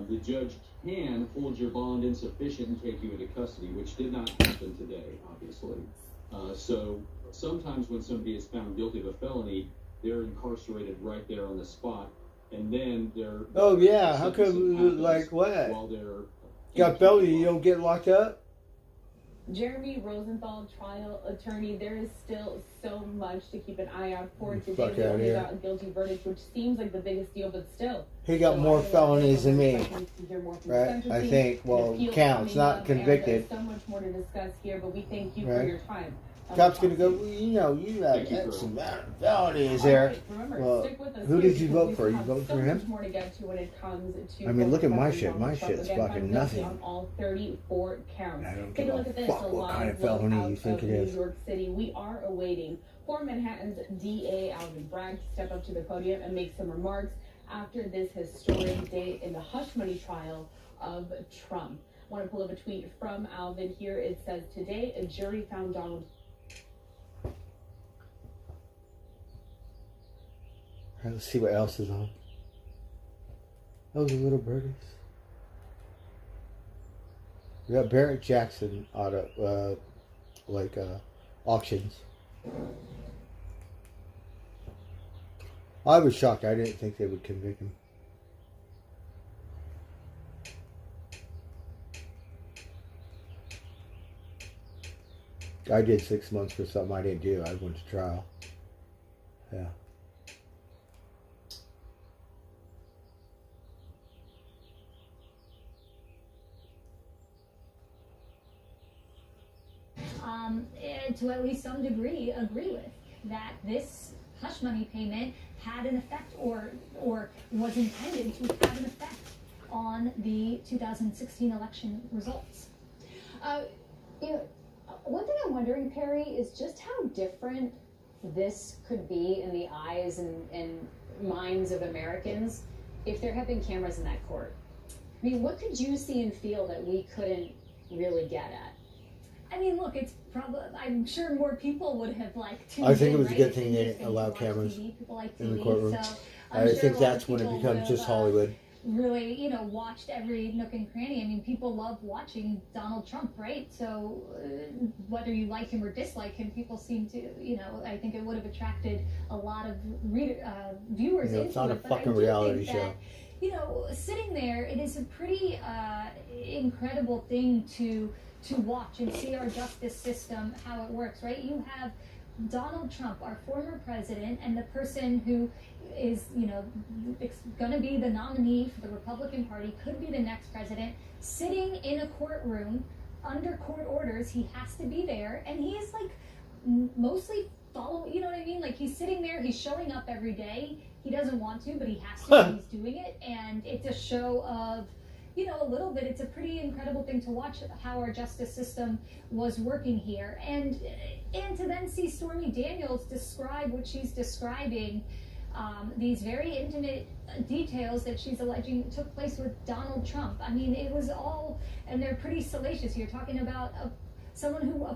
the judge can hold your bond insufficient and take you into custody, which did not happen today, obviously. So sometimes when somebody is found guilty of a felony, they're incarcerated right there on the spot, and then they're... Oh yeah, how come, like what? While they're... Got felony, you don't get locked up? Jeremy Rosenthal, trial attorney, there is still so much to keep an eye out for. Today Fuck they outta only here. got a guilty verdict, which seems like the biggest deal, but still. He got more felonies than me, right? I Sentencing, think, well, appeal counts, coming not up, and convicted. There's so much more to discuss here, but we thank you for Right. your time. Cop's gonna go, well, you know, you have X amount of felonies there. Alright, remember, Well, stick with us who here did you because vote we for? You have voted so for him? much more to get to when it comes to I mean, look at former my President shit. My Donald Trump. shit's Again, fucking found guilty nothing. on all 34 counts. I don't Take give a look a at this. fuck A what lot kind of of felony out you think of it is. New York City. We are awaiting for Manhattan's DA Alvin Bragg to step up to the podium and make some remarks after this historic day in the hush money trial of Trump. I want to pull up a tweet from Alvin here. It says, today a jury found Donald. All right, let's see what else is on. Those are little birdies. We got Barrett Jackson auto, auctions. I was shocked. I didn't think they would convict him. I did 6 months for something I didn't do. I went to trial. Yeah. To at least some degree agree with that this hush money payment had an effect or was intended to have an effect on the 2016 election results. One thing I'm wondering, Perry, is just how different this could be in the eyes and minds of Americans if there had been cameras in that court. I mean, what could you see and feel that we couldn't really get at? I mean, look, it's probably, I'm sure more people would have liked to. I think it was a right? good thing they If didn't allow watch cameras TV, people like in the TV, courtroom. so I I'm sure think a lot of that's when it people becomes would just have, Hollywood. Really, watched every nook and cranny. I mean, people love watching Donald Trump, right? So whether you like him or dislike him, people seem to, I think it would have attracted a lot of viewers into it. It's not a But I fucking do reality think that, show. Sitting there, it is a pretty incredible thing to watch and see our justice system, how it works, right? You have Donald Trump, our former president, and the person who is, going to be the nominee for the Republican Party, could be the next president, sitting in a courtroom under court orders, he has to be there, and he is like mostly following, you know what I mean? Like he's sitting there, he's showing up every day. He doesn't want to, but he has to, and he's doing it, and it's a show of, you know, a little bit. It's a pretty incredible thing to watch how our justice system was working here, and to then see Stormy Daniels describe what she's describing, these very intimate details that she's alleging took place with Donald Trump. I mean, it was all, and they're pretty salacious. You're talking about a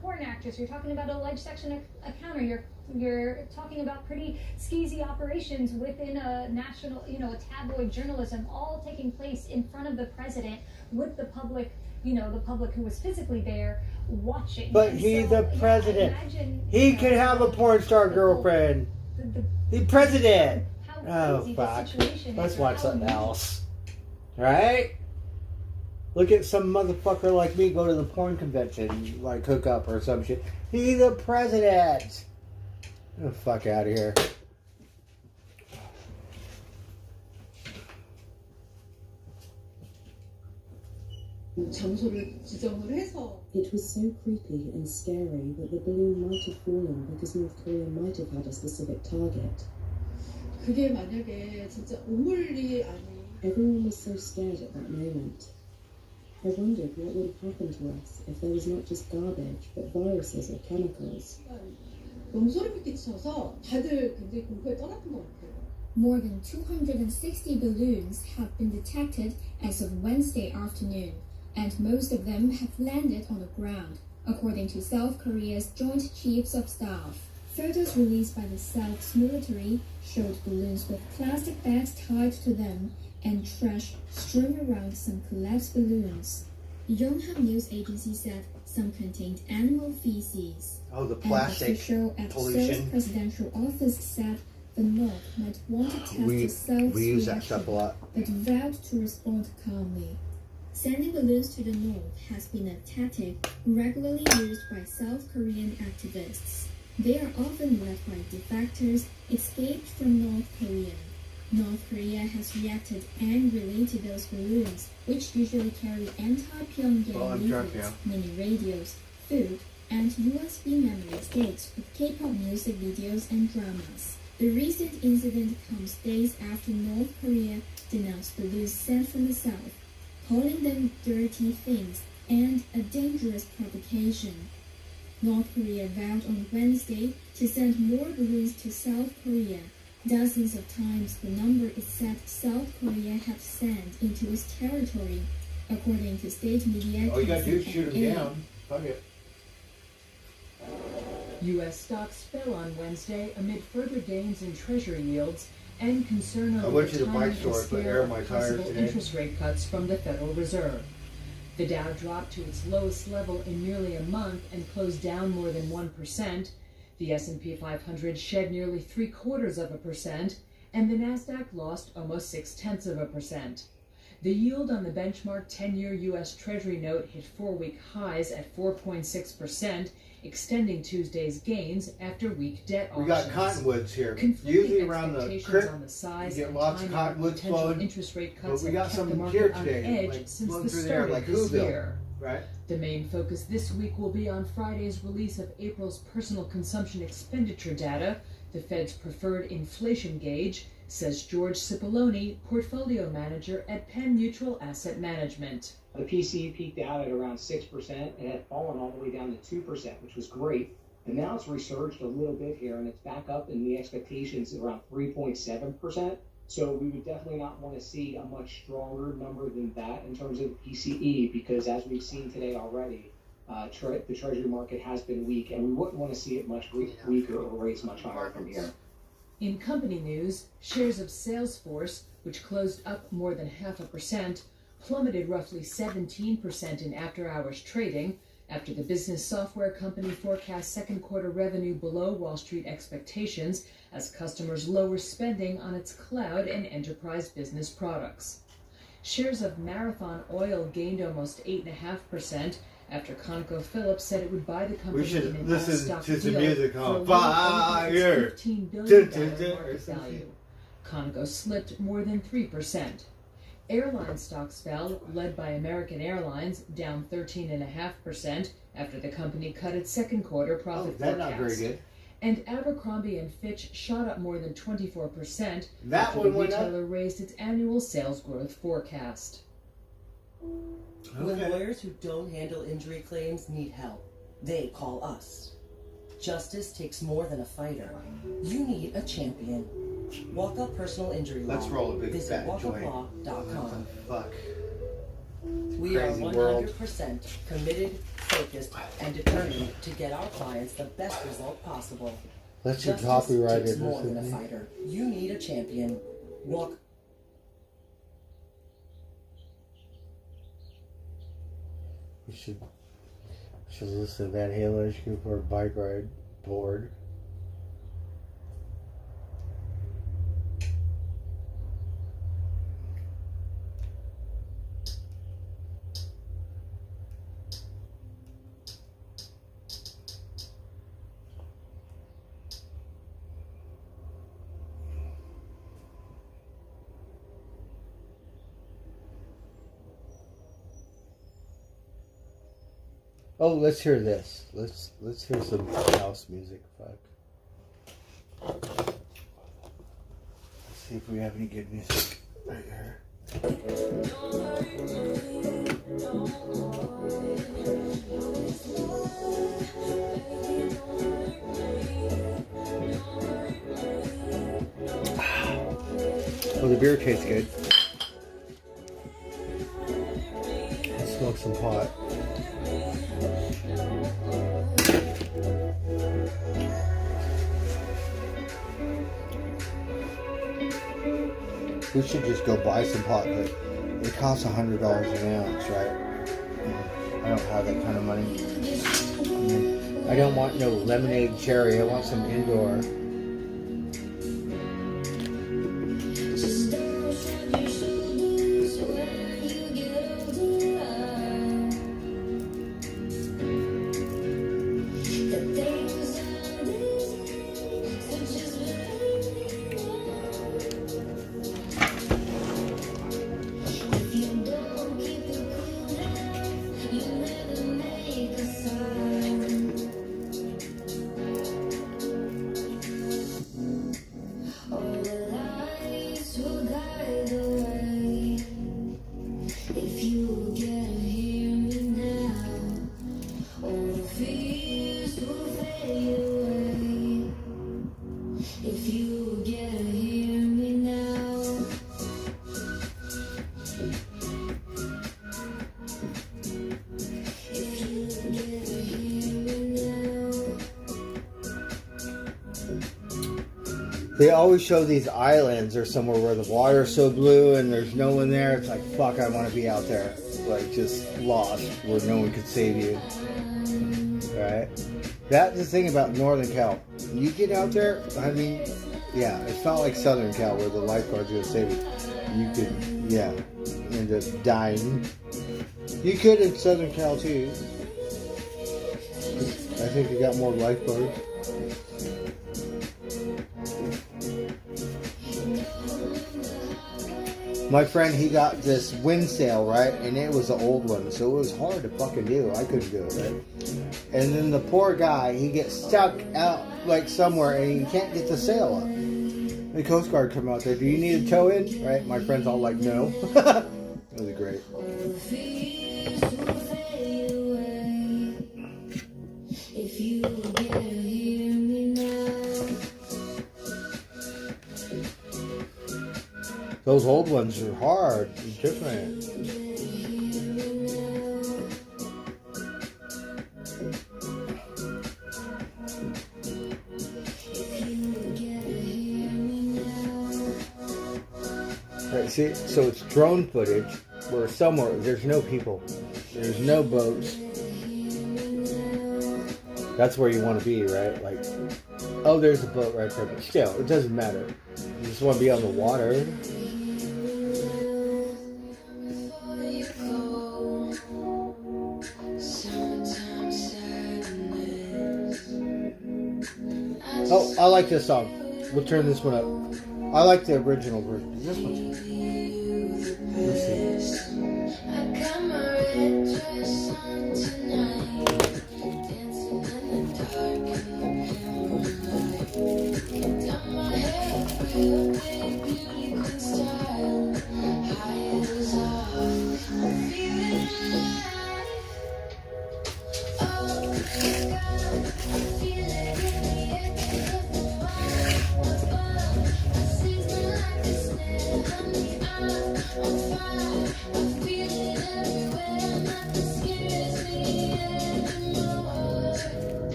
porn actress. You're talking about an alleged sexual encounter. You're talking about pretty skeezy operations within a national, you know, a tabloid journalism, all taking place in front of the president with the public, you know, the public who was physically there watching. But And he's so, the president. imagine, He you could know, have a porn star girlfriend. The president. how Oh, crazy the fuck. situation Let's is, watch how something huge- else. Right? Look at some motherfucker like me go to the porn convention, like hook up or some shit. He's the president. Get the fuck out of here. 장소를 지정을 해서 It was so creepy and scary that the balloon might have fallen because North Korea might have had a specific target. 그게 만약에 진짜 우물이 아닌 Everyone was so scared at that moment. I wondered what would have happened to us if there was not just garbage, but viruses or chemicals. 너무 소름이 끼쳐서 다들 굉장히 공포에 떨었던 것 같아요. More than 260 balloons have been detected as of Wednesday afternoon, and most of them have landed on the ground, according to South Korea's Joint Chiefs of Staff. Photos released by the South's military showed balloons with plastic bags tied to them and trash strewn around some collapsed balloons. Yonhap News Agency said some contained animal feces. Oh, the An plastic official at pollution. Seoul's presidential office said the North might want to test the South's We use that reaction, stuff a lot. but vowed to respond calmly. Sending balloons to the North has been a tactic regularly used by South Korean activists. They are often led by defectors escaped from North Korea. North Korea has reacted angrily to those balloons, which usually carry anti-Pyongyang Well, I'm drunk leaflets, now. mini radios, food, and USB memory sticks with K-pop music videos and dramas. The recent incident comes days after North Korea denounced balloons sent from the South, calling them dirty things and a dangerous provocation. North Korea vowed on Wednesday to send more balloons to South Korea, dozens of times the number it said South Korea had sent into its territory, according to state media. All you gotta do is shoot him KCNA. down. Fuck it. U.S. stocks fell on Wednesday amid further gains in Treasury yields and concern I over went the to the bike timing store, and put scale air in of my tires possible today. interest rate cuts from the Federal Reserve. The Dow dropped to its lowest level in nearly a month and closed down more than 1%. The S&P 500 shed nearly 0.75%, and the Nasdaq lost almost 0.6%. The yield on the benchmark 10-year U.S. Treasury note hit 4-week highs at 4.6%, extending Tuesday's gains after weak debt We auctions. got cottonwoods here. Conflicting Usually around the expectations creek, on the size you get and lots of timing cottonwoods potential flowing, interest rate but cuts we have got kept some the here market on today, edge like since flowing the through start there of like this Whoville, year. right? The main focus this week will be on Friday's release of April's personal consumption expenditure data, the Fed's preferred inflation gauge, says George Cipollone, portfolio manager at Penn Mutual Asset Management. The PCE peaked out at around 6% and had fallen all the way down to 2%, which was great. And now it's resurged a little bit here, and it's back up in the expectations around 3.7%. So we would definitely not want to see a much stronger number than that in terms of PCE, because as we've seen today already, the Treasury market has been weak, and we wouldn't want to see it much weaker or rates much higher from here. In company news, shares of Salesforce, which closed up more than 0.5%, plummeted roughly 17% in after-hours trading after the business software company forecast second quarter revenue below Wall Street expectations as customers lower spending on its cloud and enterprise business products. Shares of Marathon Oil gained almost 8.5% after ConocoPhillips said it would buy the company We should in an listen all-stock to some deal music for a on little over fire. $15 Dun, billion dun, dun, or market something. value. Conoco slipped more than 3%. Airline stocks fell, led by American Airlines, down 13.5% after the company cut its second quarter profit forecast. That's not very good. And Abercrombie & Fitch shot up more than 24% That after one the went up. retailer raised its annual sales growth forecast. When lawyers who don't handle injury claims need help, they call us. Justice takes more than a fighter. You need a champion. Walk Up Personal Injury Law. Let's roll a big Visit fat joint. walkuplaw.com. Fuck. We are Crazy 100% world. committed, focused, and determined to get our clients the best result possible. Let's get Justice copyrighted takes or more than a something. fighter. You need a champion. Walk. We should listen to Van Halen shoot for a bike ride board. Oh, let's hear this. Let's hear some house music. Fuck. Let's see if we have any good music right here. Oh, the beer tastes good. Let's smoke some pot. We should just go buy some pot, but it costs $100 an ounce, right? I don't have that kind of money. I don't want no lemonade cherry. I want some indoor. They always show these islands or somewhere where the water's so blue and there's no one there. It's like, fuck, I want to be out there. Like, just lost where no one could save you. Right? That's the thing about Northern Cal. You get out there, I mean, yeah, it's not like Southern Cal where the lifeguard's going to save you. You could, yeah, end up dying. You could in Southern Cal too. I think you got more lifeguards. My friend, he got this wind sail, right? And it was an old one, so it was hard to fucking do. I couldn't do it, right? And then the poor guy, he gets stuck out, like, somewhere, and he can't get the sail up. The Coast Guard come out there, do you need a tow in? Right? My friend's all like, no. That was great. Those old ones are hard and different. Right, see, so it's drone footage where somewhere there's no people, there's no boats. That's where you want to be, right? Like, oh, there's a boat right there, but still, it doesn't matter. You just want to be on the water. Oh, I like this song. We'll turn this one up. I like the original version. This one's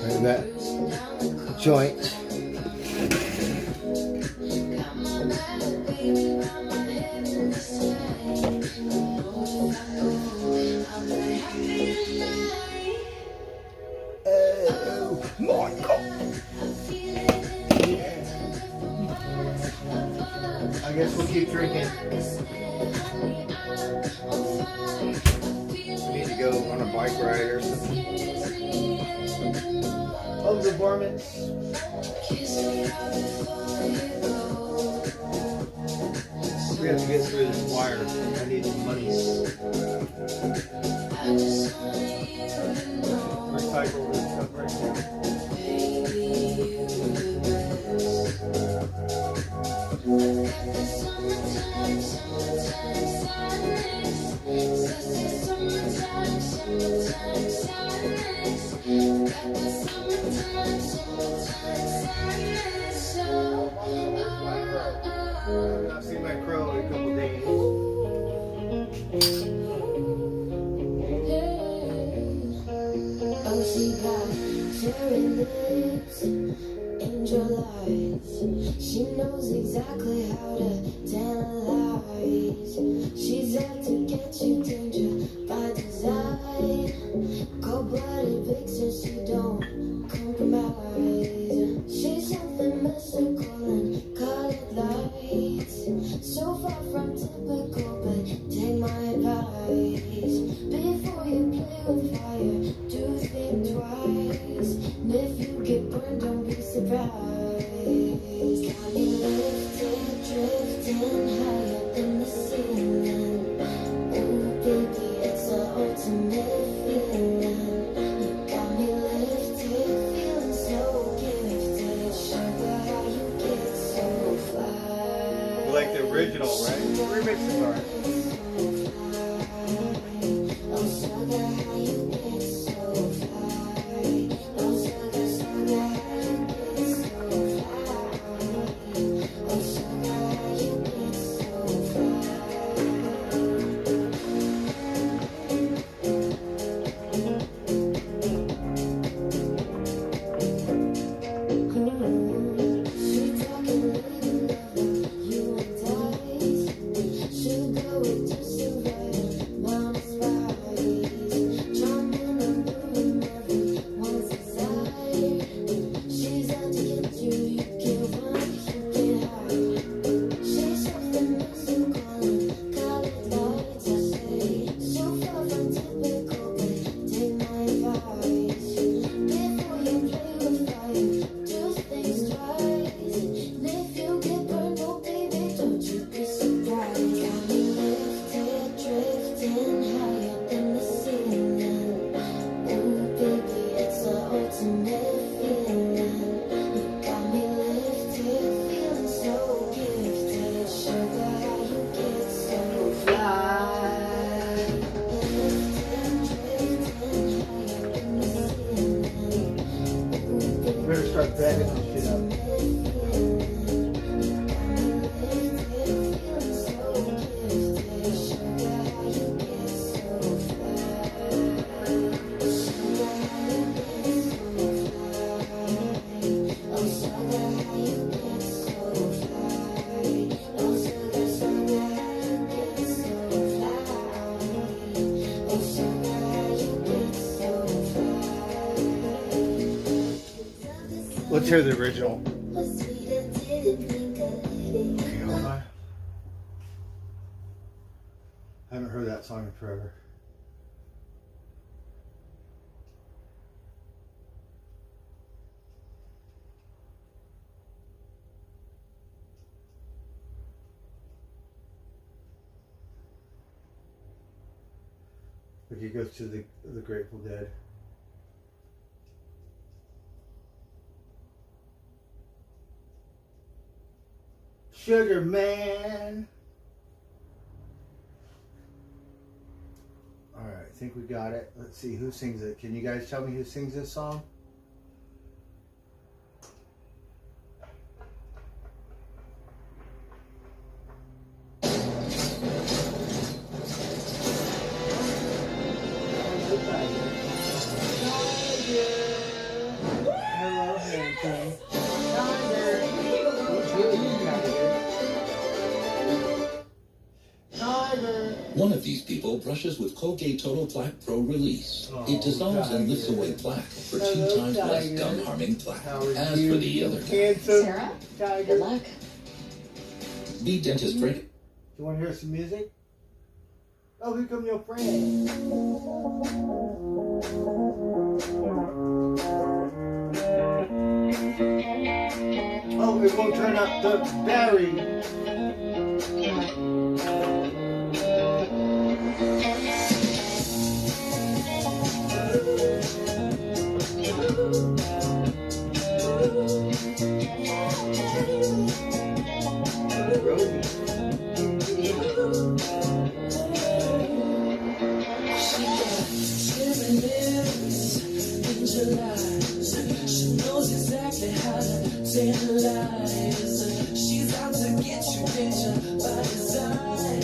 And that joint. Oh my God. I guess we'll keep drinking. We need to go on a bike ride or something. Oh, the varmints. We have to get through this wire. I need some money. Recycle this stuff right now. I've not seen my crow in a couple days. Oh, she got cherry lips, angel eyes. She knows exactly how to tantalize. She's out to get you, danger by design. Cold-blooded vixen, she don't compromise. She's something mystical and colored lights. So far from typical, but take my advice. Before you play with fire, do think twice. And if you get burned, don't be surprised. Got me lifted, drifting higher than the ceiling. Ooh, baby, it's the ultimate feeling. You got me lifted, feeling so gifted. Sugar, how you get so fly. You like the original, right? The remixes are. Oh, sugar, how you get so fly. Oh, sugar, sugar, how you get so fly. Oh, sugar, how you get so fly. She talking lady lover, you and I should go with just a hear the original. Was sweet and didn't think of it. Okay, hold on. I haven't heard that song in forever. Like he goes to the Grateful Dead. Sugar Man. All right, I think we got it. Let's see who sings it. Can you guys tell me who sings this song? Hello, handsome. One of these people brushes with Colgate Total Plaque Pro Release. It dissolves and lifts away plaque for 2 times less gum-harming plaque. As for the other guy, Sarah? Good luck. be dentist ready. Do you want to hear some music? Oh, here come your friend. Oh, it won't turn up the battery. She knows exactly how to tell lies. She's out to get you, bitch, by design.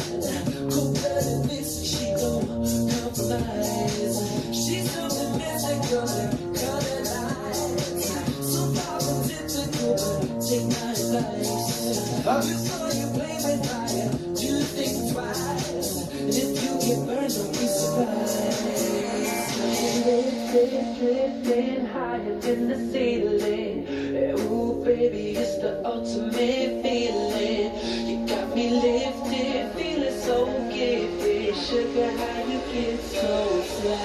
Cold-blooded bitch, she don't compromise. She's something mystical and colonized. So far from typical, but take my advice. Before you play with fire, do think twice. And if you get burned, don't be surprised. Drifting higher than the ceiling. Ooh, baby, it's the ultimate feeling. You got me lifted, feeling so gifted. Sugar, how you get so fly?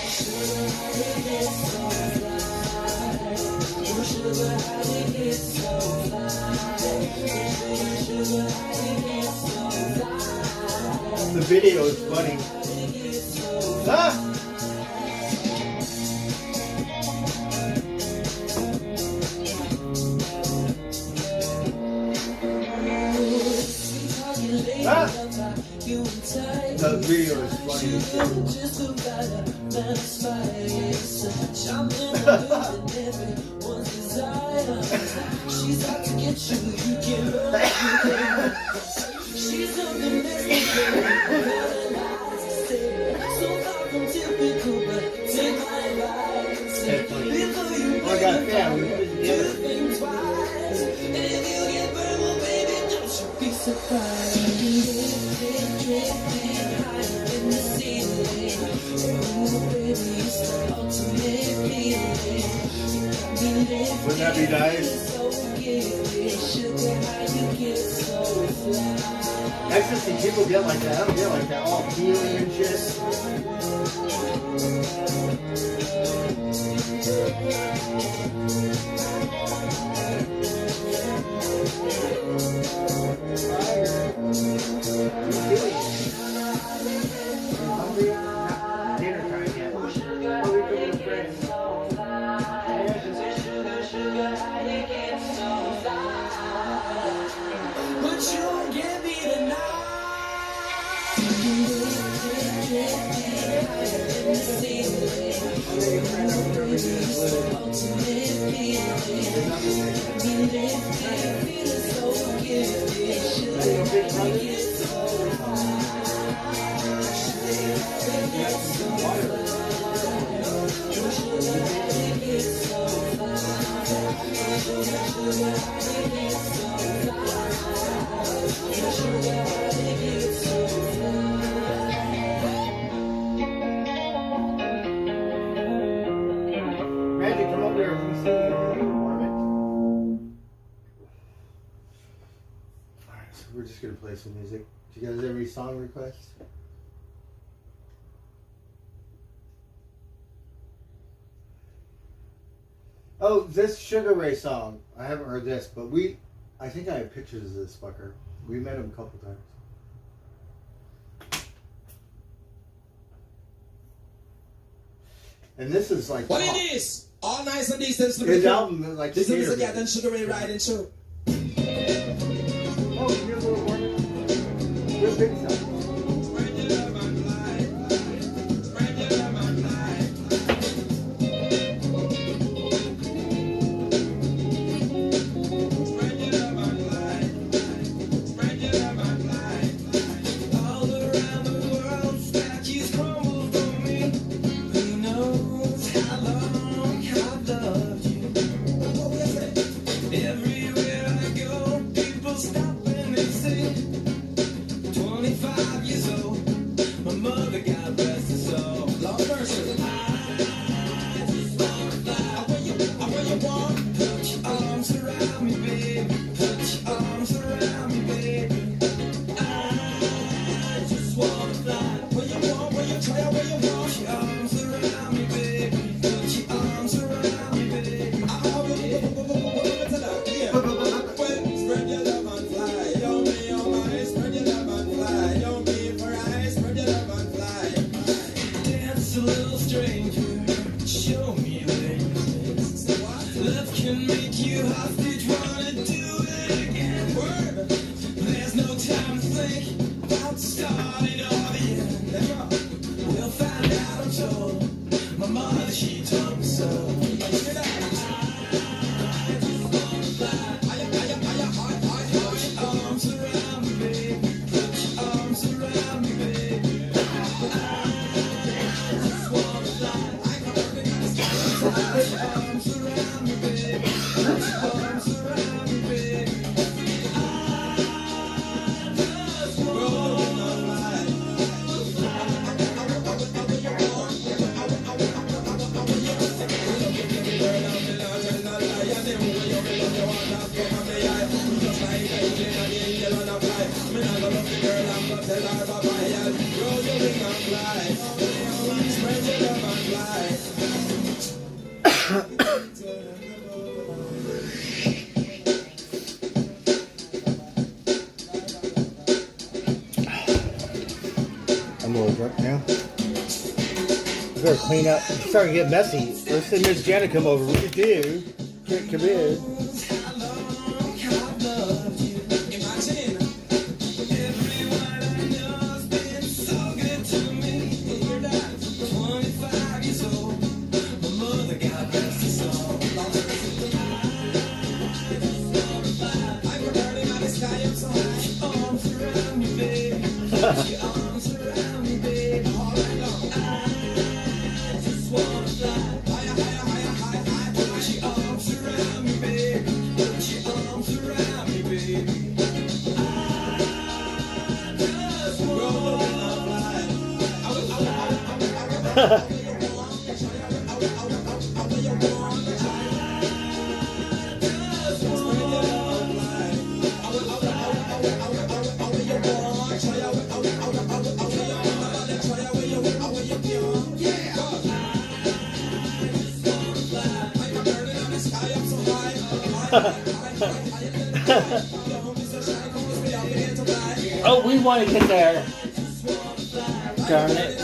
Sugar, how you get so fly? Sugar, how you get so fly? Sugar, how you get so fly? The video is funny. Ah! Ah! The video is funny. She's out to get you, you can run. She's on the mystical, so far from typical, but take my advice. Before you Oh, I got family. do think twice. And if you get burned, well, baby, don't you be surprised. Drifting higher in the ceiling. Ooh, baby, it's the ultimate feeling. You got me lifted. Wouldn't that be nice? Ecstasy, people get like that. I don't get like that. All feeling and shit. Dinner time yet. But you won't give me the Magic, come over here. Let me see you. we're just gonna play some music. Do you guys have any song requests? Oh, this Sugar Ray song. I haven't heard this, but I think I have pictures of this fucker. We met him a couple times. And this is like what it is. All nice and decent. His album like this is skater again Sugar Ray riding show. Oh, you're a little more. You're big time. I'm a little drunk now. We better clean up. It's starting to get messy. Let's say Miss Janet come over. What do you do? Can't come in. Oh, we want to get there. Darn it.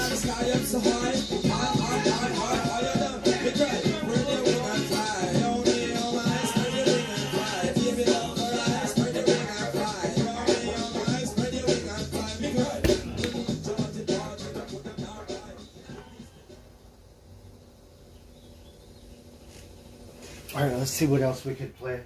All right, let's see what else we could play.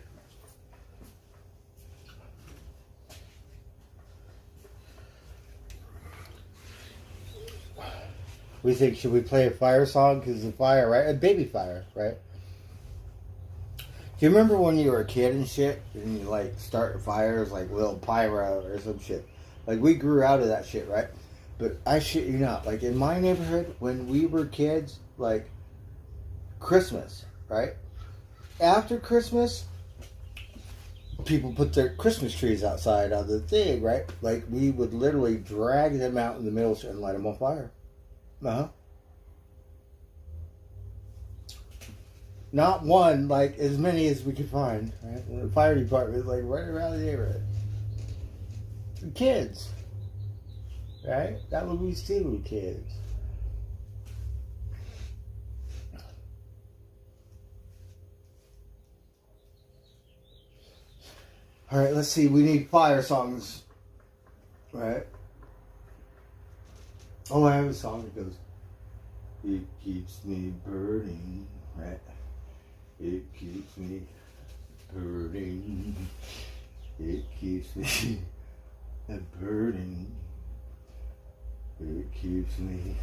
We think, should we play a fire song? Because the fire, right? A baby fire, right? Do you remember when you were a kid and shit? And you like start fires like little pyro or some shit? Like we grew out of that shit, right? But I shit you not. Like in my neighborhood, when we were kids, like Christmas, right? After Christmas, people put their Christmas trees outside on the thing, right? Like, we would literally drag them out in the middle and light them on fire. Not one, like, as many as we could find, right? And the fire department is, like, right around the neighborhood. The kids, right? That would we see with kids. All right, let's see. We need fire songs, right? Oh, I have a song that goes, "It keeps me burning," right? It keeps me burning. It keeps me burning. It keeps me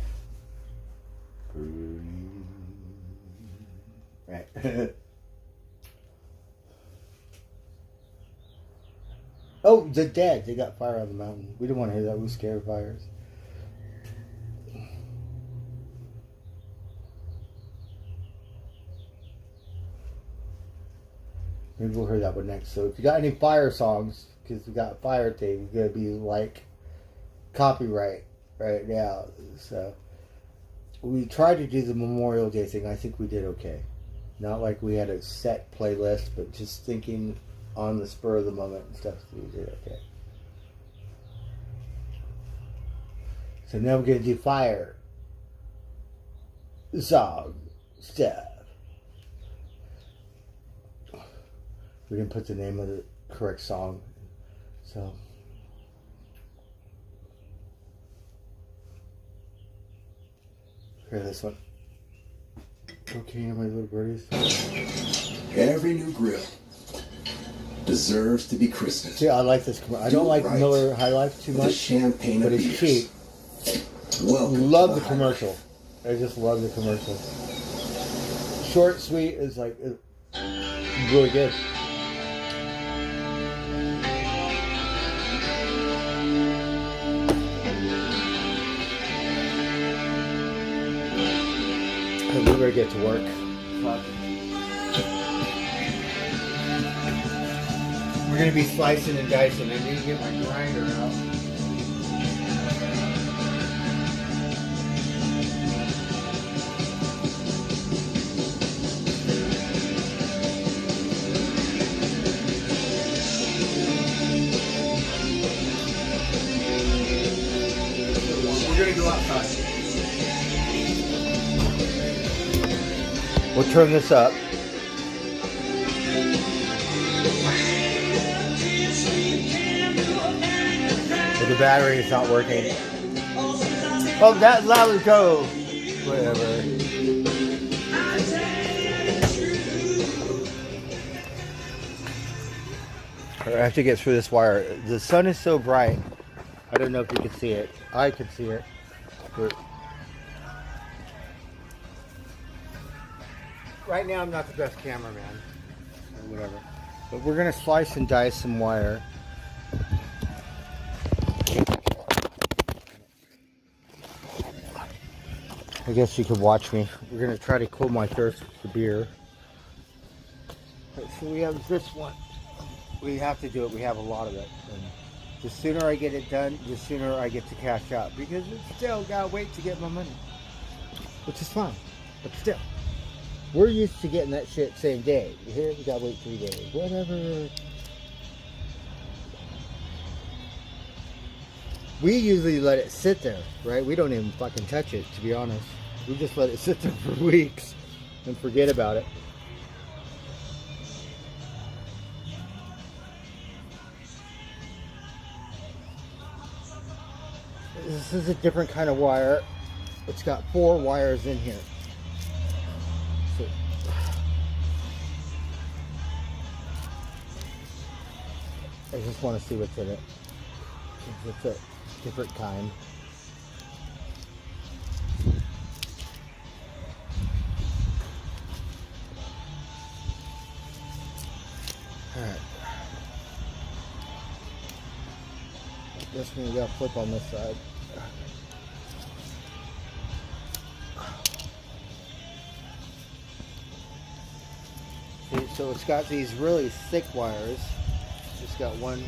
burning. Right. Oh, the dead. They got fire on the mountain. We didn't want to hear that. We were scared of fires. Maybe we'll hear that one next. So if you got any fire songs, because we got a fire thing, we're going to be like copyright right now. So we tried to do the Memorial Day thing. I think we did okay. Not like we had a set playlist, but just thinking on the spur of the moment and stuff, so we did okay. So now we're going to do fire song stuff. We didn't put the name of the correct song, so hear this one. Okay, my little birdies. Every new grill deserves to be christened. See, I like this. I don't like right. Miller High Life too much, champagne but of it's beers. cheap. Welcome Love to the the commercial. I just love the commercial. Short, sweet is like really good. We better get to work. We're gonna be slicing and dicing. I need to get my grinder out. We're gonna go outside. We'll turn this up. But the battery is not working. Oh, that's loud as go. Whatever. I have to get through this wire. The sun is so bright. I don't know if you can see it. I can see it. But right now I'm not the best cameraman. Or whatever. But we're going to slice and dice some wire. I guess you could watch me. We're going to try to cool my thirst with the beer. So we have this one. We have to do it. We have a lot of it. And the sooner I get it done, the sooner I get to cash out. Because it's still got to wait to get my money. Which is fine. But still. We're used to getting that shit same day. Here we got to wait 3 days. Whatever. We usually let it sit there, right? We don't even fucking touch it, to be honest. We just let it sit there for weeks and forget about it. This is a different kind of wire. It's got 4 wires in here. So, I just want to see what's in it. It's a different kind. Alright. This one we gotta flip on this side. See, so it's got these really thick wires It's got one.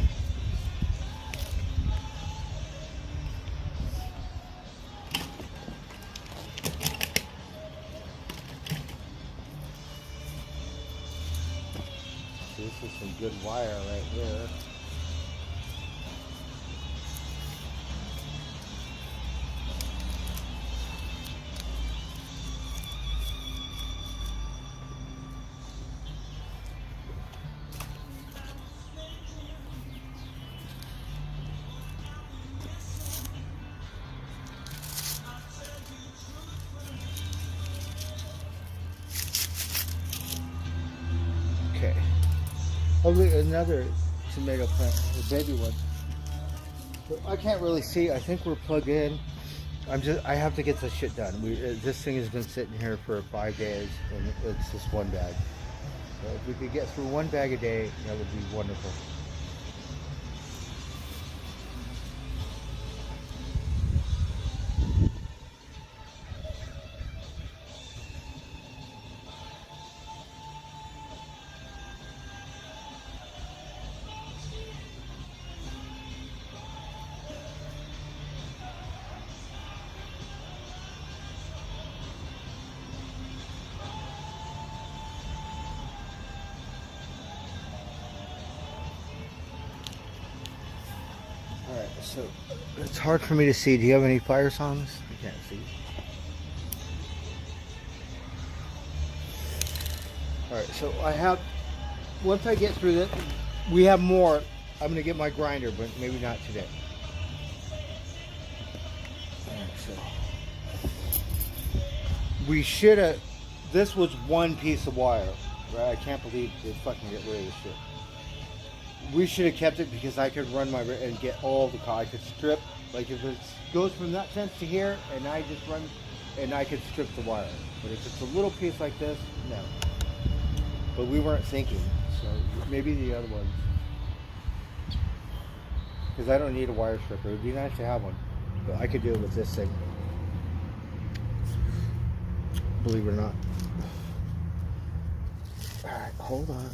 This is some good wire right here. Okay. Oh, look, another tomato plant, a baby one. But I can't really see. I think we're plugged in. I have to get this shit done. This thing has been sitting here for 5 days, and it's just one bag. So if we could get through one bag a day, that would be wonderful. Alright, so it's hard for me to see. Do you have any fire songs? I can't see. Alright, so I have, once I get through this, we have more. I'm going to get my grinder, but maybe not today. Alright, so we should have, this was one piece of wire, right? I can't believe they fucking get rid of this shit. We should have kept it because I could run my and get all the car. I could strip, like if it goes from that fence to here, and I just run, and I could strip the wire. But if it's a little piece like this, no. But we weren't thinking, so maybe the other ones. Because I don't need a wire stripper. It would be nice to have one, but I could do it with this thing. Believe it or not. All right, hold on.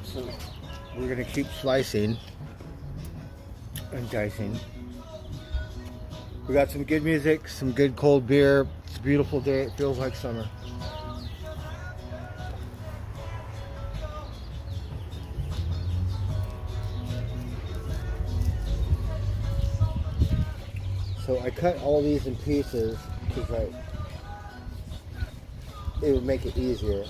So we're gonna keep slicing and dicing. We got some good music, some good cold beer. It's a beautiful day. It feels like summer. So I cut all these in pieces because it would make it easier.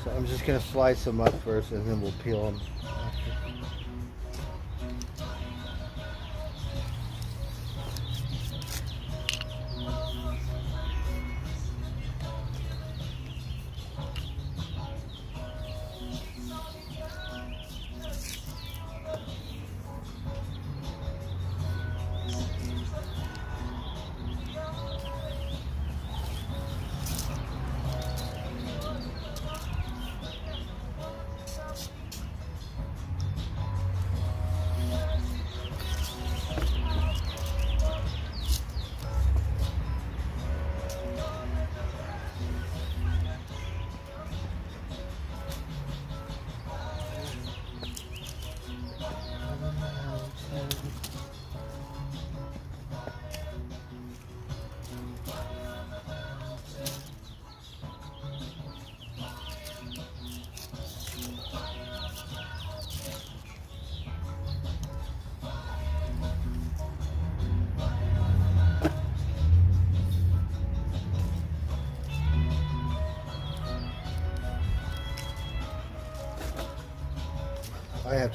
So I'm just gonna slice them up first and then we'll peel them.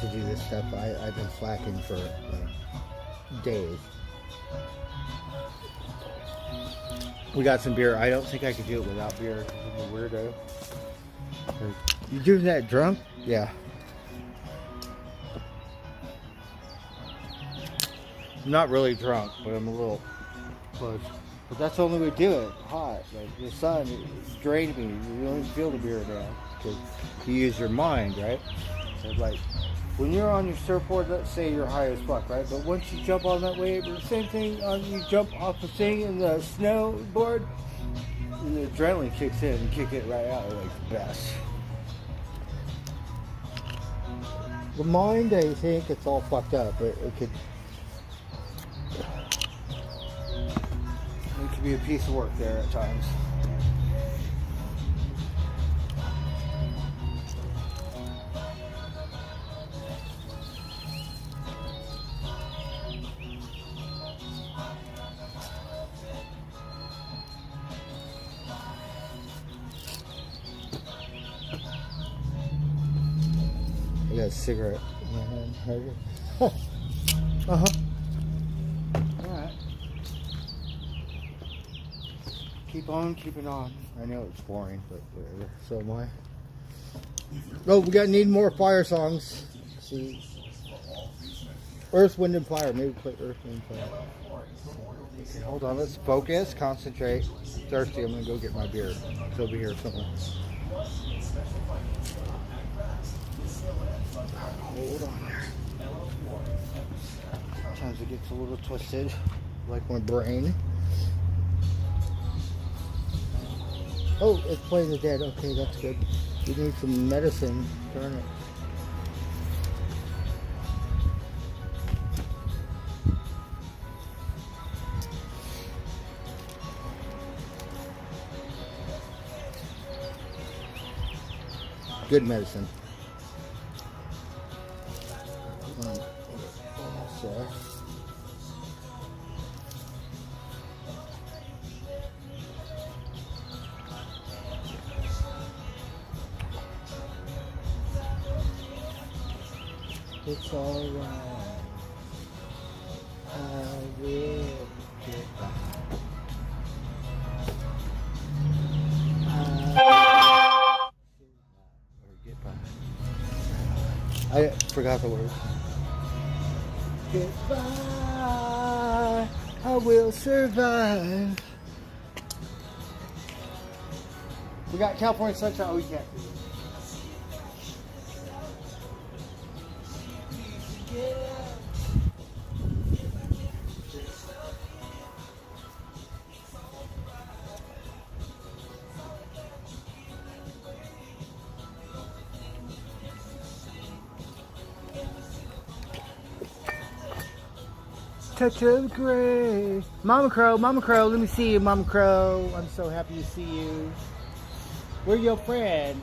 to do this stuff. I've been slacking for days. We got some beer. I don't think I could do it without beer. I'm a weirdo. You doing that drunk? Yeah. I'm not really drunk, but I'm a little close. But that's the only way to do it. Hot. Like the sun is draining me. You don't even feel the beer now because you use your mind, right? So like when you're on your surfboard, let's say you're high as fuck, right? But once you jump on that wave, the same thing you jump off the thing in the snowboard, the adrenaline kicks in and kick it right out like the best. The mind, I think it's all fucked up, but it could be a piece of work there at times. I got a cigarette in my hand right here. Uh-huh. Alright. Keep on keeping on. I know it's boring, but whatever. So am I. Oh, we need more fire songs. Let's see. Earth, Wind, and Fire. Maybe play Earth, Wind, and Fire. Okay, hold on. Let's focus. Concentrate. Thirsty. I'm going to go get my beer. It's over here somewhere. Hold on there. Sometimes it gets a little twisted, like my brain. Oh, it's playing the dead. Okay, that's good. We need some medicine. Darn it. Good medicine. Sorry. It's all right. I will get by. I forgot the words. Goodbye, I will survive. We got California Sunshine. Oh, we can't. Touch of gray. Mama Crow, let me see you, Mama Crow. I'm so happy to see you. We're your friend.